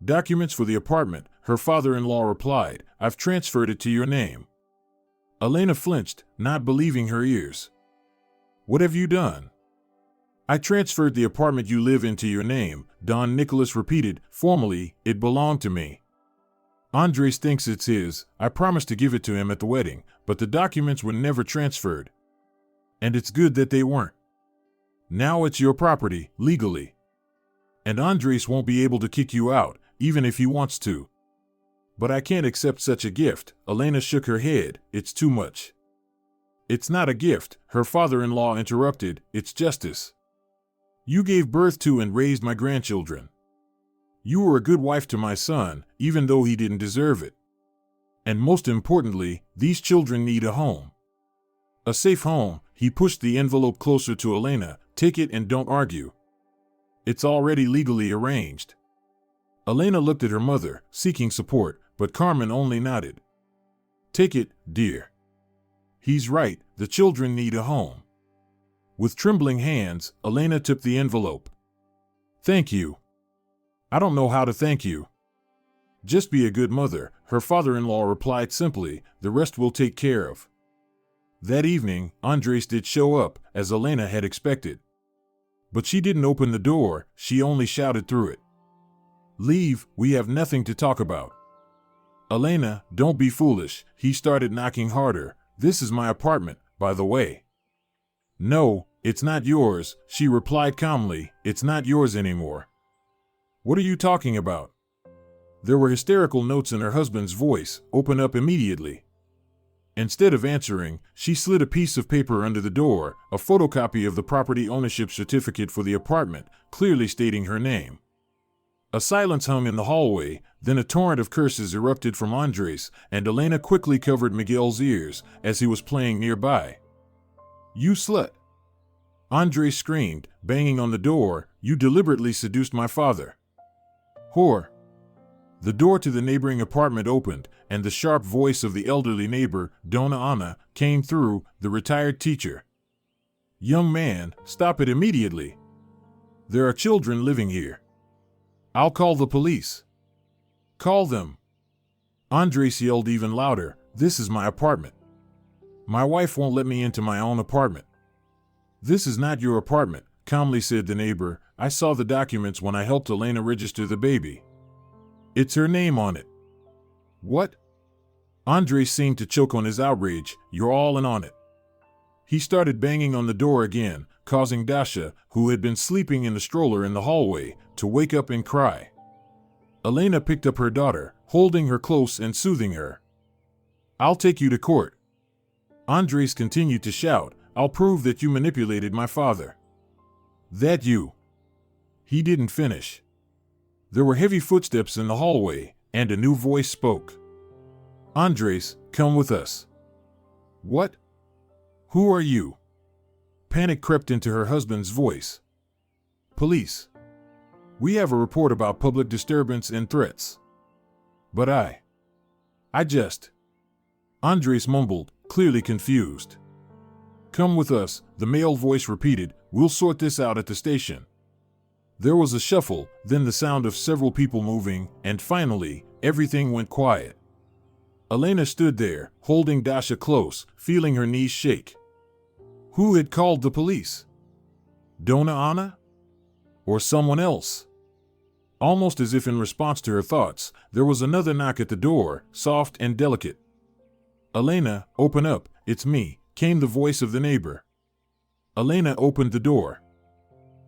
"Documents for the apartment," her father-in-law replied. "I've transferred it to your name." Elena flinched, not believing her ears. "What have you done?" "I transferred the apartment you live in to your name," Don Nicholas repeated. "Formally, it belonged to me. Andres thinks it's his. I promised to give it to him at the wedding, but the documents were never transferred. And it's good that they weren't. Now it's your property, legally. And Andres won't be able to kick you out, even if he wants to." "But I can't accept such a gift." Elena shook her head. "It's too much." "It's not a gift," her father-in-law interrupted. "It's justice. You gave birth to and raised my grandchildren. You were a good wife to my son, even though he didn't deserve it. And most importantly, these children need a home. A safe home." He pushed the envelope closer to Elena. "Take it and don't argue. It's already legally arranged." Elena looked at her mother, seeking support, but Carmen only nodded. "Take it, dear. He's right, the children need a home." With trembling hands, Elena took the envelope. "Thank you." "I don't know how to thank you." "Just be a good mother," her father-in-law replied simply. "The rest we'll take care of." That evening, Andres did show up, as Elena had expected. But she didn't open the door, she only shouted through it. "Leave, we have nothing to talk about." "Elena, don't be foolish," he started knocking harder. "This is my apartment, by the way." "No, it's not yours," she replied calmly. "It's not yours anymore." "What are you talking about?" There were hysterical notes in her husband's voice. "Open up immediately." Instead of answering, she slid a piece of paper under the door, a photocopy of the property ownership certificate for the apartment, clearly stating her name. A silence hung in the hallway, then a torrent of curses erupted from Andres, and Elena quickly covered Miguel's ears, as he was playing nearby. "You slut!" Andres screamed, banging on the door. "You deliberately seduced my father." "Whore!" The door to the neighboring apartment opened, and the sharp voice of the elderly neighbor, Dona Ana, came through, the retired teacher. "Young man, stop it immediately. There are children living here. I'll call the police." "Call them." Andres yelled even louder. "This is my apartment. My wife won't let me into my own apartment." "This is not your apartment," calmly said the neighbor. "I saw the documents when I helped Elena register the baby. It's her name on it." "What?" Andres seemed to choke on his outrage. "You're all in on it." He started banging on the door again, causing Dasha, who had been sleeping in the stroller in the hallway, to wake up and cry. Elena picked up her daughter, holding her close and soothing her. "I'll take you to court." Andres continued to shout. "I'll prove that you manipulated my father." "That you." He didn't finish. There were heavy footsteps in the hallway, and a new voice spoke. "Andres, come with us." "What? Who are you?" Panic crept into her husband's voice. "Police. We have a report about public disturbance and threats." "But I just..." Andres mumbled, clearly confused. "Come with us," the male voice repeated. "We'll sort this out at the station." There was a shuffle, then the sound of several people moving, and finally, everything went quiet. Elena stood there, holding Dasha close, feeling her knees shake. Who had called the police? Dona Ana? Or someone else? Almost as if in response to her thoughts, there was another knock at the door, soft and delicate. "Elena, open up, it's me," came the voice of the neighbor. Elena opened the door.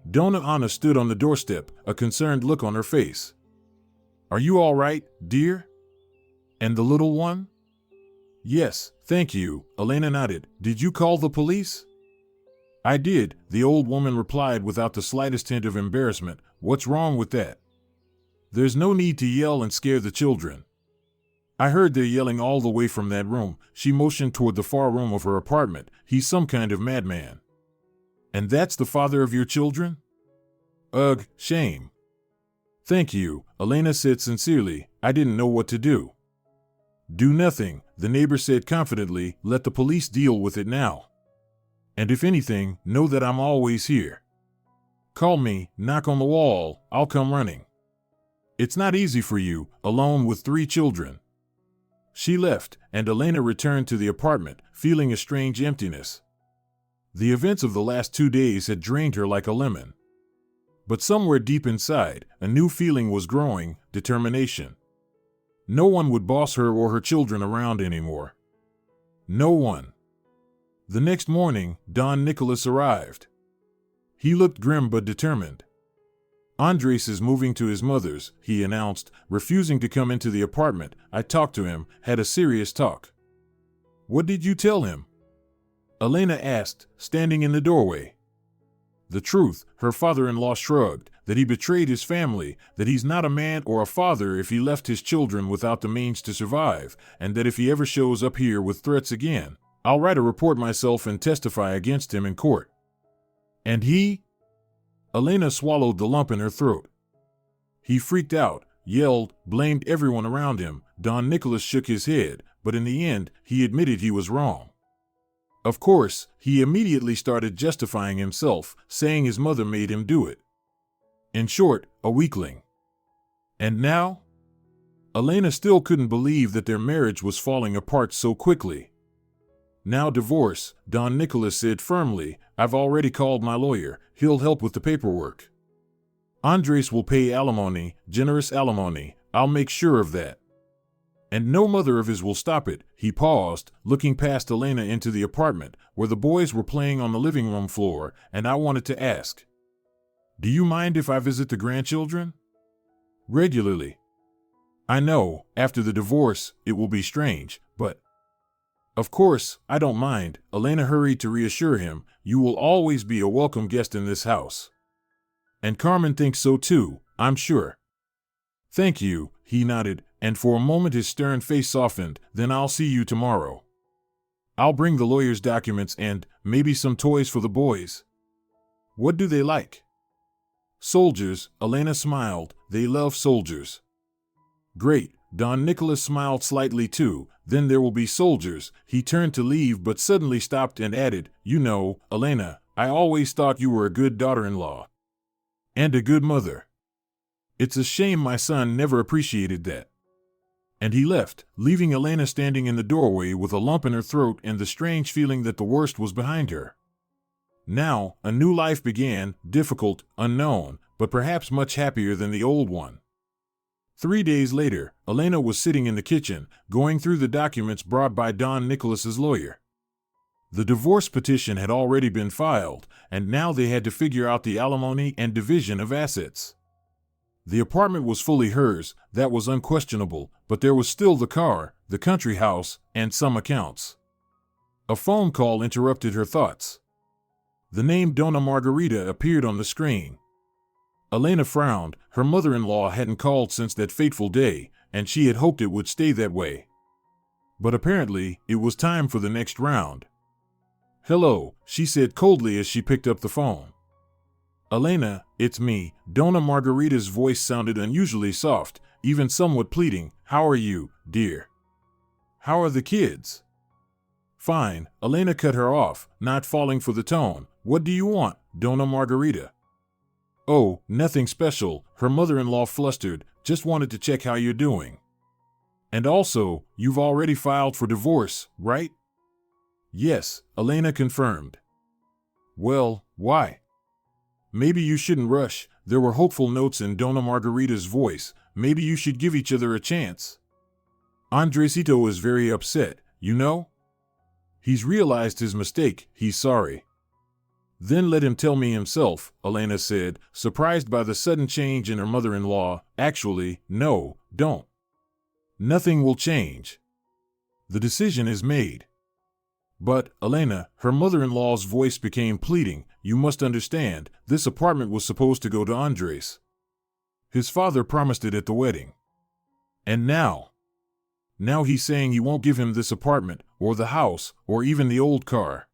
Dona Ana stood on the doorstep, a concerned look on her face. "Are you all right, dear? And the little one?" "Yes, thank you," Elena nodded. "Did you call the police?" "I did," the old woman replied without the slightest hint of embarrassment. "What's wrong with that? There's no need to yell and scare the children. I heard they're yelling all the way from that room." She motioned toward the far room of her apartment. "He's some kind of madman." "And that's the father of your children?" "Ugh, shame." "Thank you," Elena said sincerely. "I didn't know what to do." "Do nothing," the neighbor said confidently. "Let the police deal with it now. And if anything, know that I'm always here. Call me, knock on the wall, I'll come running. It's not easy for you, alone with 3 children." She left, and Elena returned to the apartment, feeling a strange emptiness. The events of the last 2 days had drained her like a lemon. But somewhere deep inside, a new feeling was growing: determination. No one would boss her or her children around anymore. No one. The next morning, Don Nicholas arrived. He looked grim but determined. "Andres is moving to his mother's," he announced, refusing to come into the apartment. "I talked to him, had a serious talk." "What did you tell him?" Elena asked, standing in the doorway. "The truth," her father-in-law shrugged, "that he betrayed his family, that he's not a man or a father if he left his children without the means to survive, and that if he ever shows up here with threats again, I'll write a report myself and testify against him in court." "And he?" Elena swallowed the lump in her throat. "He freaked out, yelled, blamed everyone around him." Don Nicholas shook his head, but in the end, he admitted he was wrong. Of course, he immediately started justifying himself, saying his mother made him do it. In short, a weakling. And now? Elena still couldn't believe that their marriage was falling apart so quickly. Now divorce, Don Nicholas said firmly. I've already called my lawyer. He'll help with the paperwork. Andres will pay alimony, generous alimony. I'll make sure of that. And no mother of his will stop it. He paused, looking past Elena into the apartment, where the boys were playing on the living room floor, and I wanted to ask, do you mind if I visit the grandchildren? Regularly. I know, after the divorce, it will be strange, but... Of course, I don't mind, Elena hurried to reassure him. You will always be a welcome guest in this house. And Carmen thinks so too, I'm sure. Thank you, he nodded, and for a moment his stern face softened. Then I'll see you tomorrow. I'll bring the lawyer's documents and maybe some toys for the boys. What do they like? Soldiers, Elena smiled. They love soldiers. Great, Don Nicholas smiled slightly too. Then there will be soldiers. He turned to leave but suddenly stopped and added, you know, Elena, I always thought you were a good daughter-in-law. And a good mother. It's a shame my son never appreciated that. And he left, leaving Elena standing in the doorway with a lump in her throat and the strange feeling that the worst was behind her. Now, a new life began, difficult, unknown, but perhaps much happier than the old one. 3 days later, Elena was sitting in the kitchen, going through the documents brought by Don Nicholas's lawyer. The divorce petition had already been filed, and now they had to figure out the alimony and division of assets. The apartment was fully hers, that was unquestionable, but there was still the car, the country house, and some accounts. A phone call interrupted her thoughts. The name Donna Margarita appeared on the screen. Elena frowned. Her mother-in-law hadn't called since that fateful day, and she had hoped it would stay that way. But apparently, it was time for the next round. Hello, she said coldly as she picked up the phone. Elena, it's me. Donna Margarita's voice sounded unusually soft, even somewhat pleading. How are you, dear? How are the kids? Fine, Elena cut her off, not falling for the tone. What do you want, Donna Margarita? Oh, nothing special, her mother-in-law flustered. Just wanted to check how you're doing. And also, you've already filed for divorce, right? Yes, Elena confirmed. Well, why? Maybe you shouldn't rush. There were hopeful notes in Donna Margarita's voice. Maybe you should give each other a chance. Andresito is very upset, you know? He's realized his mistake. He's sorry. Then let him tell me himself, Elena said, surprised by the sudden change in her mother-in-law. Actually, no, don't. Nothing will change. The decision is made. But, Elena, her mother-in-law's voice became pleading, you must understand, this apartment was supposed to go to Andres. His father promised it at the wedding. And now he's saying he won't give him this apartment, or the house, or even the old car.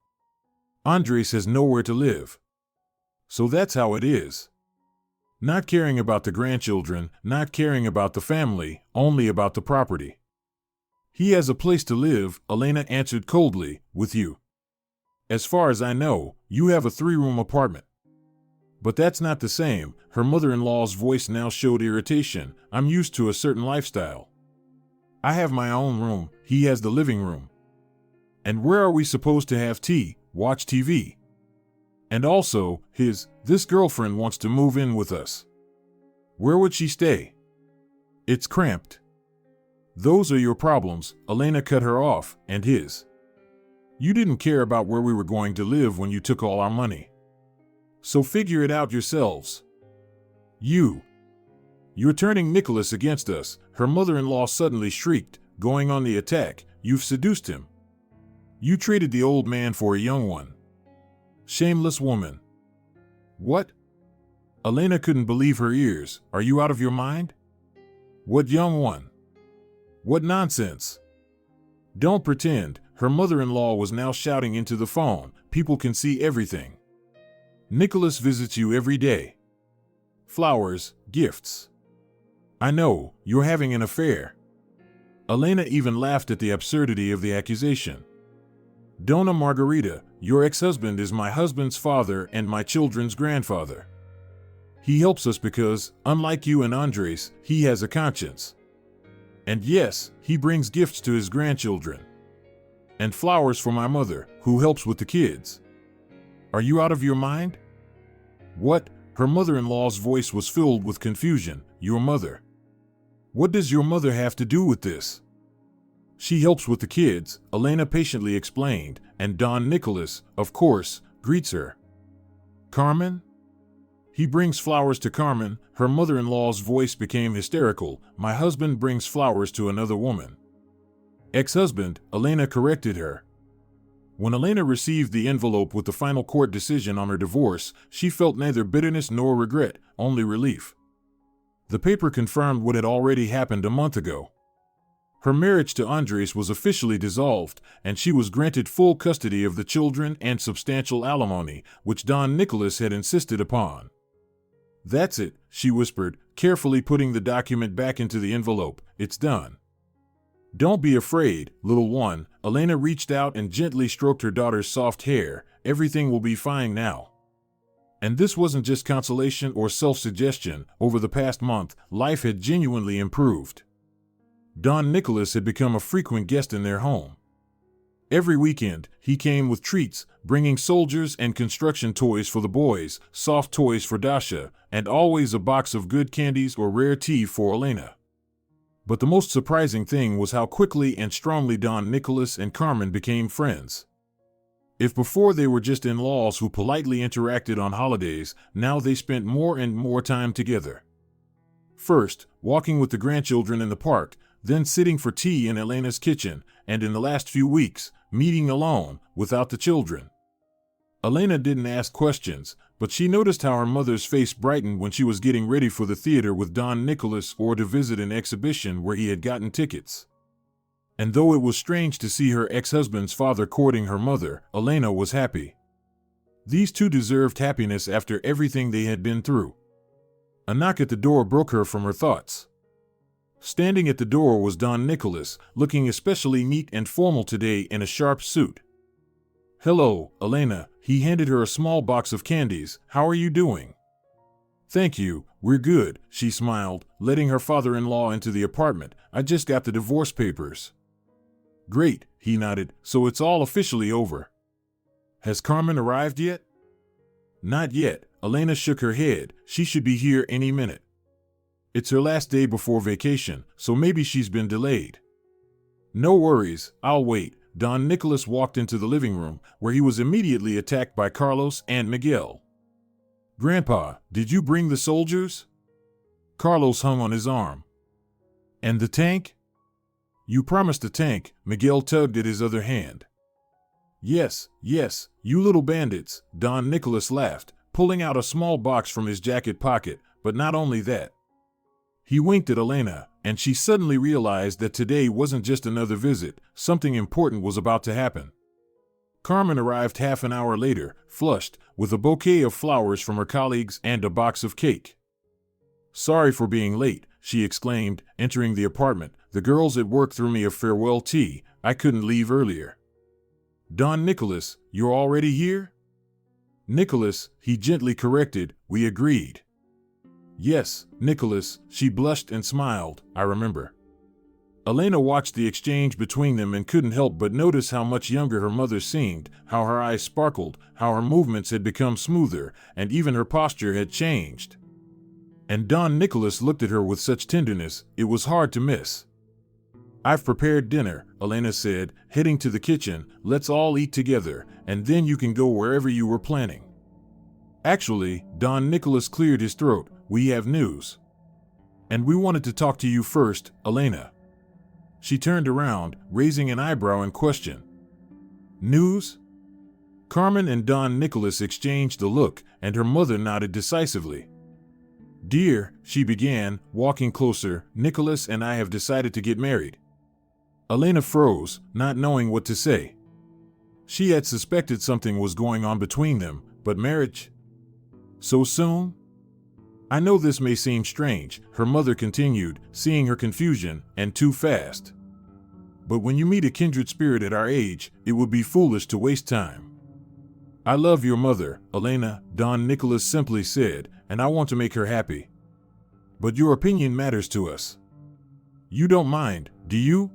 Andres has nowhere to live. So that's how it is. Not caring about the grandchildren, not caring about the family, only about the property. He has a place to live, Elena answered coldly, with you. As far as I know, you have a 3-room apartment. But that's not the same, her mother-in-law's voice now showed irritation. I'm used to a certain lifestyle. I have my own room, he has the living room. And where are we supposed to have tea, watch TV? And also, this girlfriend wants to move in with us. Where would she stay? It's cramped. Those are your problems, Elena cut her off, and his. You didn't care about where we were going to live when you took all our money. So figure it out yourselves. You're turning Nicholas against us, her mother-in-law suddenly shrieked, going on the attack. You've seduced him. You traded the old man for a young one. Shameless woman. What? Elena couldn't believe her ears. Are you out of your mind? What young one? What nonsense! Don't pretend, her mother-in-law was now shouting into the phone. People can see everything. Nicholas visits you every day. Flowers, gifts. I know, you're having an affair. Elena even laughed at the absurdity of the accusation. Donna Margarita, your ex-husband is my husband's father and my children's grandfather. He helps us because, unlike you and Andres, he has a conscience. And yes, he brings gifts to his grandchildren. And flowers for my mother, who helps with the kids. Are you out of your mind? What? Her mother-in-law's voice was filled with confusion. Your mother? What does your mother have to do with this? She helps with the kids, Elena patiently explained, and Don Nicholas, of course, greets her. Carmen? He brings flowers to Carmen. Her mother-in-law's voice became hysterical. My husband brings flowers to another woman. Ex-husband, Elena corrected her. When Elena received the envelope with the final court decision on her divorce, she felt neither bitterness nor regret, only relief. The paper confirmed what had already happened a month ago. Her marriage to Andres was officially dissolved, and she was granted full custody of the children and substantial alimony, which Don Nicholas had insisted upon. That's it, she whispered, carefully putting the document back into the envelope. It's done. Don't be afraid, little one. Elena reached out and gently stroked her daughter's soft hair. Everything will be fine now. And this wasn't just consolation or self-suggestion. Over the past month, life had genuinely improved. Don Nicholas had become a frequent guest in their home. Every weekend, he came with treats, bringing soldiers and construction toys for the boys, soft toys for Dasha, and always a box of good candies or rare tea for Elena. But the most surprising thing was how quickly and strongly Don Nicholas and Carmen became friends. If before they were just in-laws who politely interacted on holidays, now they spent more and more time together. First, walking with the grandchildren in the park, then sitting for tea in Elena's kitchen, and in the last few weeks, meeting alone, without the children. Elena didn't ask questions, but she noticed how her mother's face brightened when she was getting ready for the theater with Don Nicholas or to visit an exhibition where he had gotten tickets. And though it was strange to see her ex-husband's father courting her mother, Elena was happy. These two deserved happiness after everything they had been through. A knock at the door broke her from her thoughts. Standing at the door was Don Nicholas, looking especially neat and formal today in a sharp suit. Hello, Elena. He handed her a small box of candies. How are you doing? Thank you, we're good, she smiled, letting her father-in-law into the apartment. I just got the divorce papers. Great, he nodded, so it's all officially over. Has Carmen arrived yet? Not yet, Elena shook her head. She should be here any minute. It's her last day before vacation, so maybe she's been delayed. No worries, I'll wait. Don Nicholas walked into the living room, where he was immediately attacked by Carlos and Miguel. Grandpa, did you bring the soldiers? Carlos hung on his arm. And the tank? You promised a tank. Miguel tugged at his other hand. Yes, you little bandits, Don Nicholas laughed, pulling out a small box from his jacket pocket, but not only that. He winked at Elena, and she suddenly realized that today wasn't just another visit, something important was about to happen. Carmen arrived half an hour later, flushed, with a bouquet of flowers from her colleagues and a box of cake. Sorry for being late, she exclaimed, entering the apartment. The girls at work threw me a farewell tea. I couldn't leave earlier. Don Nicholas, you're already here? Nicholas, he gently corrected. We agreed. Yes, Nicholas, she blushed and smiled, I remember. Elena watched the exchange between them and couldn't help but notice how much younger her mother seemed, how her eyes sparkled, how her movements had become smoother, and even her posture had changed. And Don Nicholas looked at her with such tenderness, it was hard to miss. I've prepared dinner, Elena said, heading to the kitchen. Let's all eat together, and then you can go wherever you were planning. Actually, Don Nicholas cleared his throat. We have news. And we wanted to talk to you first, Elena. She turned around, raising an eyebrow in question. News? Carmen and Don Nicholas exchanged a look, and her mother nodded decisively. Dear, she began, walking closer, Nicholas and I have decided to get married. Elena froze, not knowing what to say. She had suspected something was going on between them, but marriage? So soon? I know this may seem strange, her mother continued, seeing her confusion, and too fast. But when you meet a kindred spirit at our age, it would be foolish to waste time. I love your mother, Elena, Don Nicholas simply said, and I want to make her happy. But your opinion matters to us. You don't mind, do you?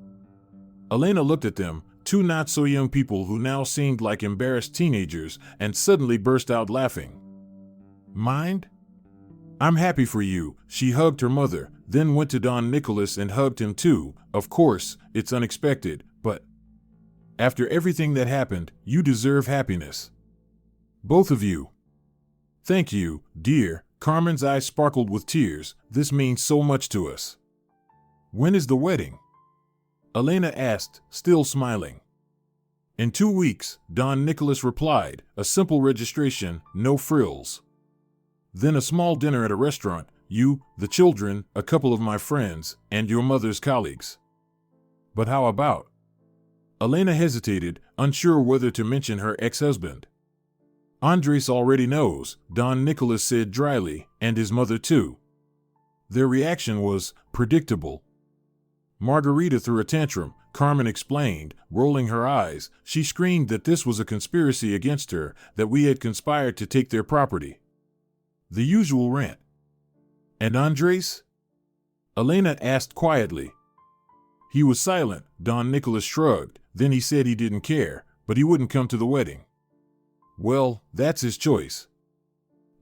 Elena looked at them, two not-so-young people who now seemed like embarrassed teenagers and suddenly burst out laughing. Mind? I'm happy for you, she hugged her mother, then went to Don Nicholas and hugged him too. Of course, it's unexpected, but after everything that happened, you deserve happiness. Both of you. Thank you, dear. Carmen's eyes sparkled with tears. This means so much to us. When is the wedding? Elena asked, still smiling. In 2 weeks, Don Nicholas replied, a simple registration, no frills. Then a small dinner at a restaurant, you, the children, a couple of my friends, and your mother's colleagues. But how about? Elena hesitated, unsure whether to mention her ex-husband. Andres already knows, Don Nicholas said dryly, and his mother too. Their reaction was predictable. Margarita threw a tantrum, Carmen explained, rolling her eyes. She screamed that this was a conspiracy against her, that we had conspired to take their property. The usual rant. And Andres? Elena asked quietly. He was silent. Don Nicholas shrugged, then he said he didn't care, but he wouldn't come to the wedding. Well, that's his choice.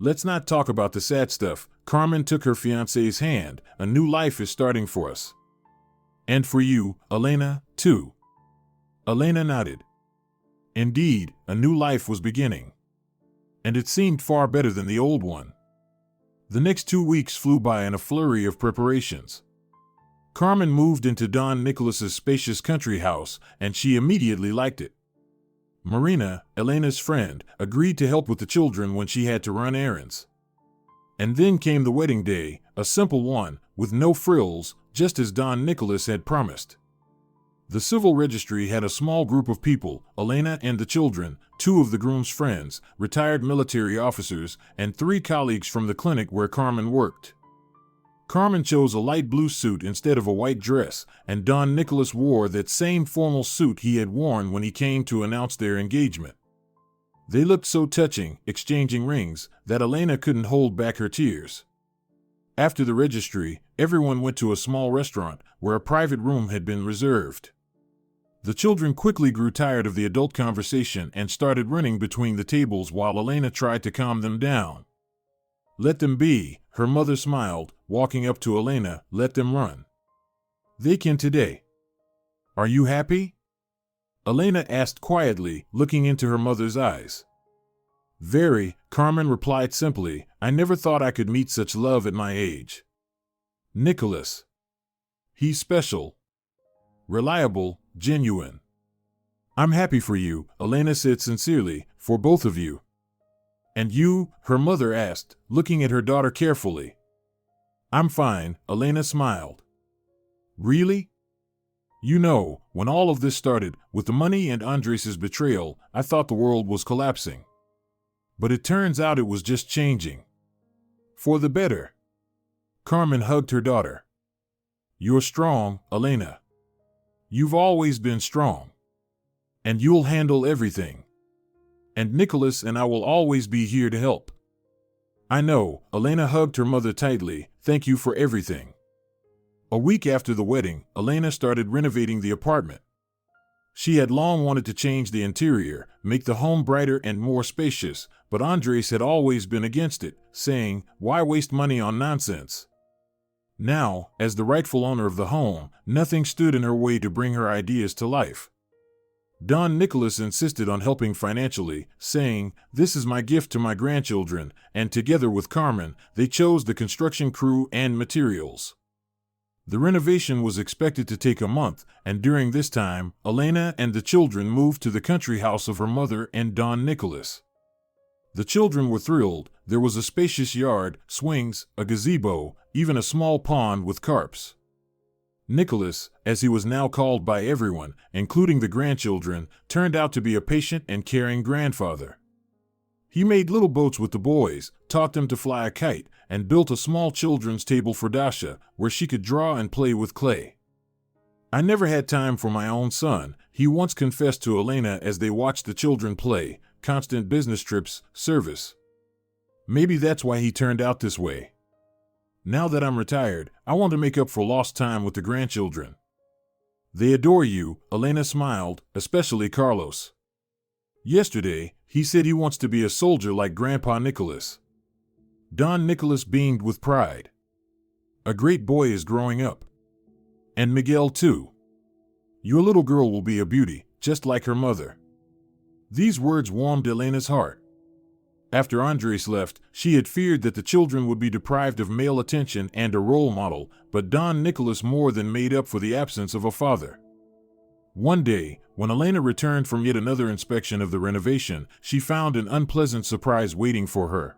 Let's not talk about the sad stuff. Carmen took her fiancé's hand. A new life is starting for us. And for you, Elena, too. Elena nodded. Indeed, a new life was beginning. And it seemed far better than the old one. The next 2 weeks flew by in a flurry of preparations. Carmen moved into Don Nicholas's spacious country house, and she immediately liked it. Marina, Elena's friend, agreed to help with the children when she had to run errands. And then came the wedding day, a simple one, with no frills, just as Don Nicholas had promised. The civil registry had a small group of people, Elena and the children, 2 of the groom's friends, retired military officers, and 3 colleagues from the clinic where Carmen worked. Carmen chose a light blue suit instead of a white dress, and Don Nicholas wore that same formal suit he had worn when he came to announce their engagement. They looked so touching, exchanging rings, that Elena couldn't hold back her tears. After the registry, everyone went to a small restaurant where a private room had been reserved. The children quickly grew tired of the adult conversation and started running between the tables while Elena tried to calm them down. Let them be, her mother smiled, walking up to Elena. Let them run. They can today. Are you happy? Elena asked quietly, looking into her mother's eyes. Very, Carmen replied simply. I never thought I could meet such love at my age. Nicholas. He's special. Reliable, genuine. I'm happy for you, Elena said sincerely, for both of you. And you? Her mother asked, looking at her daughter carefully. I'm fine, Elena smiled. Really? You know, when all of this started, with the money and Andres' betrayal, I thought the world was collapsing. But it turns out it was just changing. For the better. Carmen hugged her daughter. You're strong, Elena. You've always been strong. And you'll handle everything. And Nicholas and I will always be here to help. I know, Elena hugged her mother tightly. Thank you for everything. A week after the wedding, Elena started renovating the apartment. She had long wanted to change the interior, make the home brighter and more spacious, but Andres had always been against it, saying, why waste money on nonsense? Now, as the rightful owner of the home, nothing stood in her way to bring her ideas to life. Don Nicholas insisted on helping financially, saying, this is my gift to my grandchildren, and together with Carmen, they chose the construction crew and materials. The renovation was expected to take a month, and during this time, Elena and the children moved to the country house of her mother and Don Nicholas. The children were thrilled. There was a spacious yard, swings, a gazebo, even a small pond with carps. Nicholas, as he was now called by everyone, including the grandchildren, turned out to be a patient and caring grandfather. He made little boats with the boys, taught them to fly a kite, and built a small children's table for Dasha, where she could draw and play with clay. I never had time for my own son, he once confessed to Elena as they watched the children play. Constant business trips, service. Maybe that's why he turned out this way. Now that I'm retired, I want to make up for lost time with the grandchildren. They adore you, Elena smiled, especially Carlos. Yesterday, he said he wants to be a soldier like Grandpa Nicholas. Don Nicholas beamed with pride. A great boy is growing up. And Miguel too. Your little girl will be a beauty, just like her mother. These words warmed Elena's heart. After Andres left, she had feared that the children would be deprived of male attention and a role model, but Don Nicholas more than made up for the absence of a father. One day, when Elena returned from yet another inspection of the renovation, she found an unpleasant surprise waiting for her.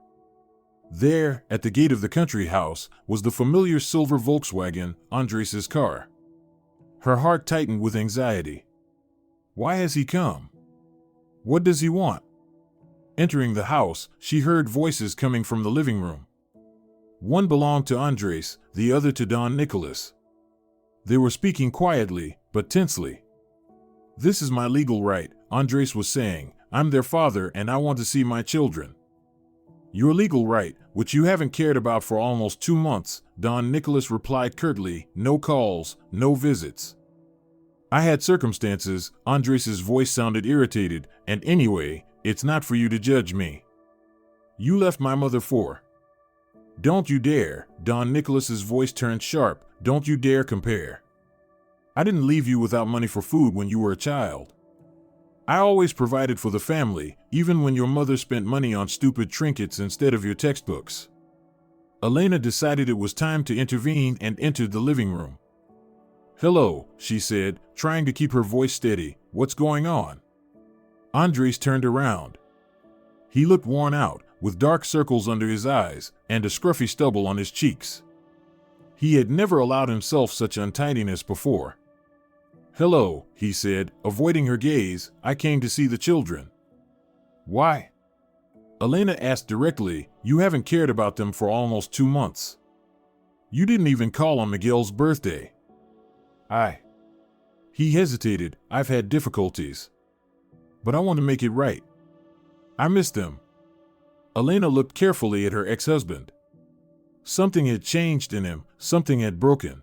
There, at the gate of the country house, was the familiar silver Volkswagen, Andres's car. Her heart tightened with anxiety. Why has he come? What does he want? Entering the house, she heard voices coming from the living room. One belonged to Andres, the other to Don Nicholas. They were speaking quietly, but tensely. This is my legal right, Andres was saying. I'm their father and I want to see my children. Your legal right, which you haven't cared about for almost 2 months, Don Nicholas replied curtly. No calls, no visits. I had circumstances, Andres's voice sounded irritated, and anyway, it's not for you to judge me. You left my mother for. Don't you dare, Don Nicholas's voice turned sharp, don't you dare compare. I didn't leave you without money for food when you were a child. I always provided for the family, even when your mother spent money on stupid trinkets instead of your textbooks. Elena decided it was time to intervene and entered the living room. Hello, she said, trying to keep her voice steady. What's going on? Andres turned around. He looked worn out, with dark circles under his eyes and a scruffy stubble on his cheeks. He had never allowed himself such untidiness before. Hello, he said, avoiding her gaze. I came to see the children. Why? Elena asked directly. You haven't cared about them for almost 2 months. You didn't even call on Miguel's birthday. He hesitated. I've had difficulties. But I want to make it right. I miss them. Elena looked carefully at her ex-husband. Something had changed in him, something had broken.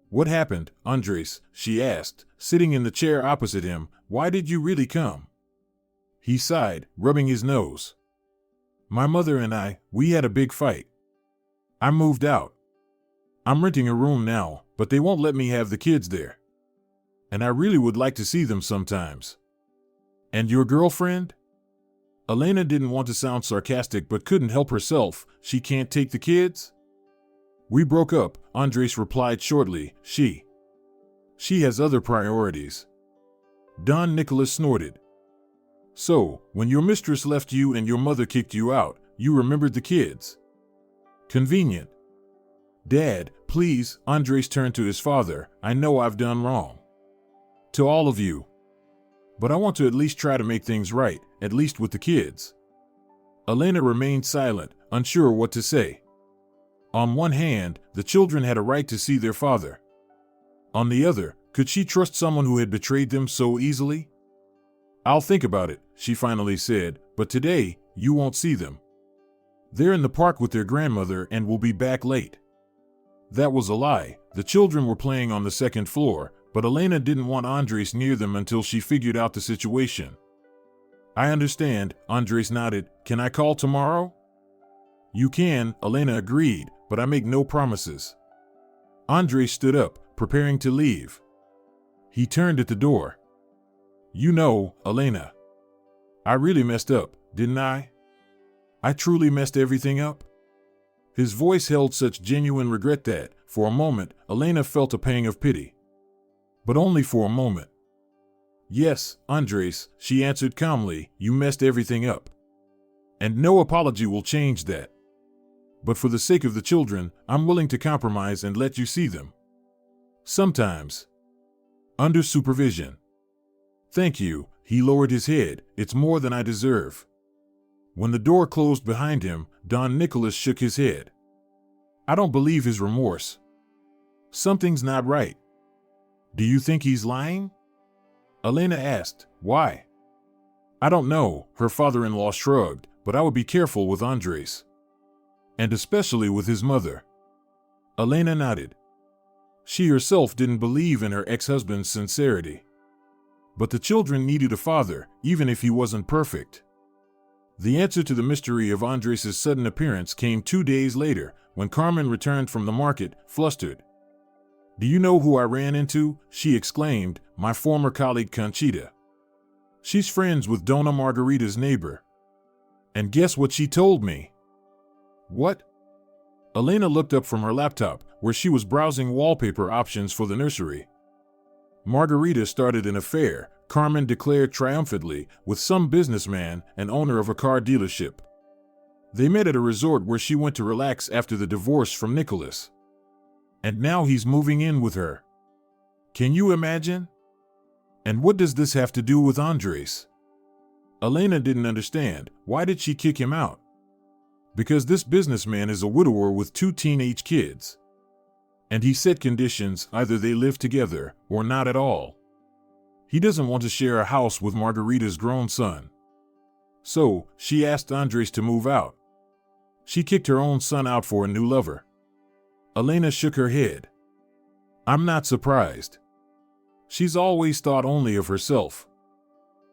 What happened, Andres? She asked, sitting in the chair opposite him. Why did you really come? He sighed, rubbing his nose. My mother and we had a big fight. I moved out. I'm renting a room now, but they won't let me have the kids there. And I really would like to see them sometimes. And your girlfriend? Elena didn't want to sound sarcastic but couldn't help herself. She can't take the kids? We broke up, Andres replied shortly. She has other priorities. Don Nicholas snorted. So, when your mistress left you and your mother kicked you out, you remembered the kids. Convenient. Dad, please, Andres turned to his father. I know I've done wrong. To all of you. But I want to at least try to make things right, at least with the kids. Elena remained silent, unsure what to say. On one hand, the children had a right to see their father. On the other, could she trust someone who had betrayed them so easily? I'll think about it, she finally said, but today, you won't see them. They're in the park with their grandmother and will be back late. That was a lie. The children were playing on the second floor, but Elena didn't want Andres near them until she figured out the situation. I understand, Andres nodded. Can I call tomorrow? You can, Elena agreed, but I make no promises. Andres stood up, preparing to leave. He turned at the door. You know, Elena, I really messed up, didn't I? I truly messed everything up? His voice held such genuine regret that, for a moment, Elena felt a pang of pity. But only for a moment. Yes, Andres, she answered calmly, you messed everything up. And no apology will change that. But for the sake of the children, I'm willing to compromise and let you see them. Sometimes. Under supervision. Thank you, he lowered his head, it's more than I deserve. When the door closed behind him, Don Nicholas shook his head. I don't believe his remorse. Something's not right. Do you think he's lying? Elena asked. Why? I don't know, her father-in-law shrugged, but I would be careful with Andres. And especially with his mother. Elena nodded. She herself didn't believe in her ex-husband's sincerity. But the children needed a father, even if he wasn't perfect. The answer to the mystery of Andres' sudden appearance came 2 days later, when Carmen returned from the market, flustered. "Do you know who I ran into?" she exclaimed, "my former colleague Conchita. She's friends with Dona Margarita's neighbor. And guess what she told me?" "What?" Elena looked up from her laptop, where she was browsing wallpaper options for the nursery. "Margarita started an affair," Carmen declared triumphantly, "with some businessman and owner of a car dealership. They met at a resort where she went to relax after the divorce from Nicholas. And now he's moving in with her. Can you imagine? And what does this have to do with Andres?" Elena didn't understand. Why did she kick him out? Because this businessman is a widower with 2 teenage kids. And he set conditions: either they live together or not at all. He doesn't want to share a house with Margarita's grown son. So, she asked Andres to move out. She kicked her own son out for a new lover. Elena shook her head. "I'm not surprised. She's always thought only of herself.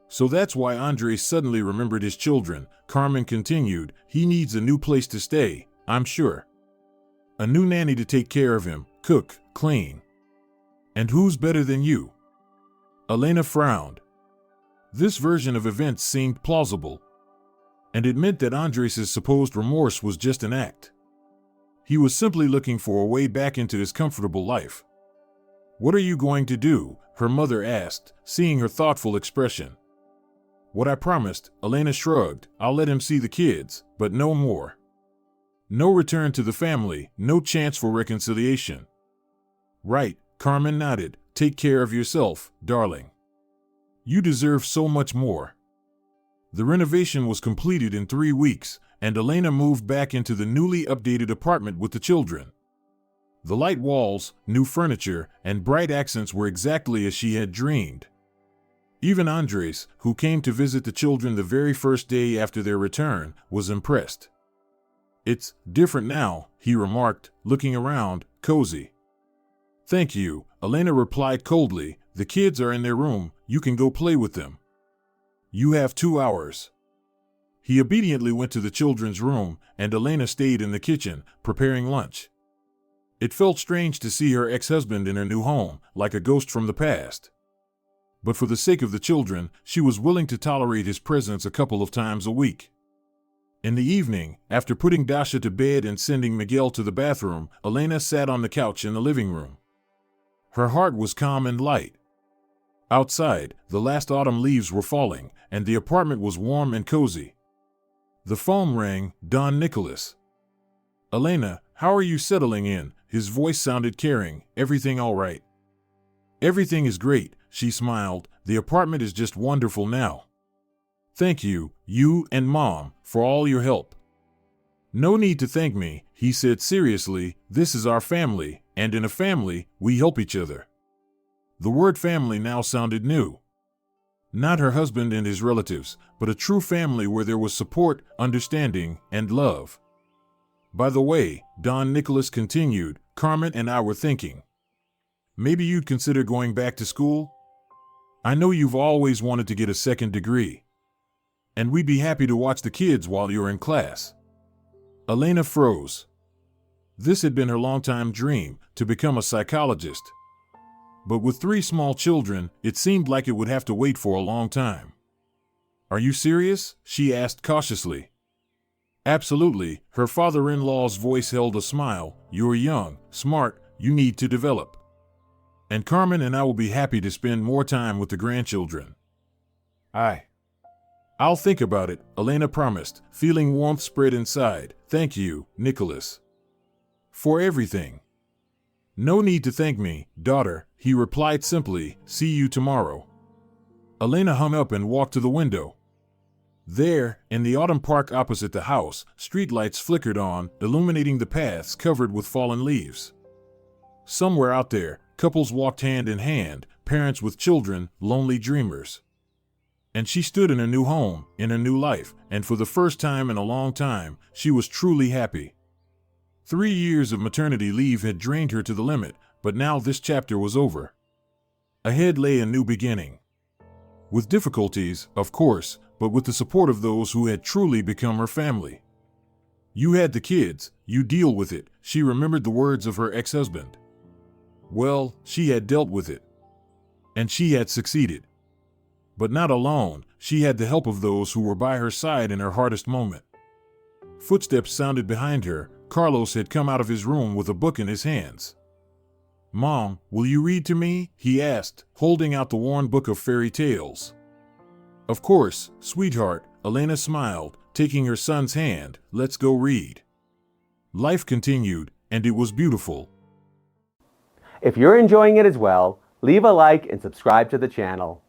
So that's why Andres suddenly remembered his children," Carmen continued. "He needs a new place to stay, I'm sure. A new nanny to take care of him, cook, clean. And who's better than you?" Elena frowned. This version of events seemed plausible. And it meant that Andres' supposed remorse was just an act. He was simply looking for a way back into his comfortable life. "What are you going to do?" her mother asked, seeing her thoughtful expression. "What I promised," Elena shrugged. "I'll let him see the kids, but no more. No return to the family, no chance for reconciliation." "Right," Carmen nodded. "Take care of yourself, darling. You deserve so much more." The renovation was completed in 3 weeks, and Elena moved back into the newly updated apartment with the children. The light walls, new furniture, and bright accents were exactly as she had dreamed. Even Andres, who came to visit the children the very first day after their return, was impressed. "It's different now," he remarked, looking around, "cozy." "Thank you," Elena replied coldly. "The kids are in their room, you can go play with them. You have 2 hours. He obediently went to the children's room, and Elena stayed in the kitchen, preparing lunch. It felt strange to see her ex-husband in her new home, like a ghost from the past. But for the sake of the children, she was willing to tolerate his presence a couple of times a week. In the evening, after putting Dasha to bed and sending Miguel to the bathroom, Elena sat on the couch in the living room. Her heart was calm and light. Outside, the last autumn leaves were falling, and the apartment was warm and cozy. The phone rang. Don Nicholas. "Elena, how are you settling in?" His voice sounded caring. "Everything all right?" "Everything is great," she smiled. "The apartment is just wonderful now. Thank you, you and Mom, for all your help." "No need to thank me," he said seriously. "This is our family, and in a family, we help each other." The word family now sounded new. Not her husband and his relatives, but a true family where there was support, understanding, and love. "By the way," Don Nicholas continued, "Carmen and I were thinking. Maybe you'd consider going back to school? I know you've always wanted to get a second degree. And we'd be happy to watch the kids while you're in class." Elena froze. This had been her longtime dream, to become a psychologist. But with 3 small children, it seemed like it would have to wait for a long time. "Are you serious?" she asked cautiously. "Absolutely," her father-in-law's voice held a smile. "You're young, smart, you need to develop. And Carmen and I will be happy to spend more time with the grandchildren." "I'll think about it," Elena promised, feeling warmth spread inside. "Thank you, Nicholas. For everything." "No need to thank me, daughter," he replied simply. "See you tomorrow." Elena hung up and walked to the window. There, in the autumn park opposite the house, streetlights flickered on, illuminating the paths covered with fallen leaves. Somewhere out there, couples walked hand in hand, parents with children, lonely dreamers. And she stood in a new home, in a new life, and for the first time in a long time, she was truly happy. 3 years of maternity leave had drained her to the limit, But now this chapter was over. Ahead lay a new beginning. With difficulties, of course, but with the support of those who had truly become her family. You had the kids, you deal with it, she remembered the words of her ex-husband. Well, she had dealt with it. And she had succeeded. But not alone, she had the help of those who were by her side in her hardest moment. Footsteps sounded behind her. Carlos had come out of his room with a book in his hands. "Mom, will you read to me?" he asked, holding out the worn book of fairy tales. "Of course, sweetheart," Elena smiled, taking her son's hand. "Let's go read." Life continued, and it was beautiful. If you're enjoying it as well, leave a like and subscribe to the channel.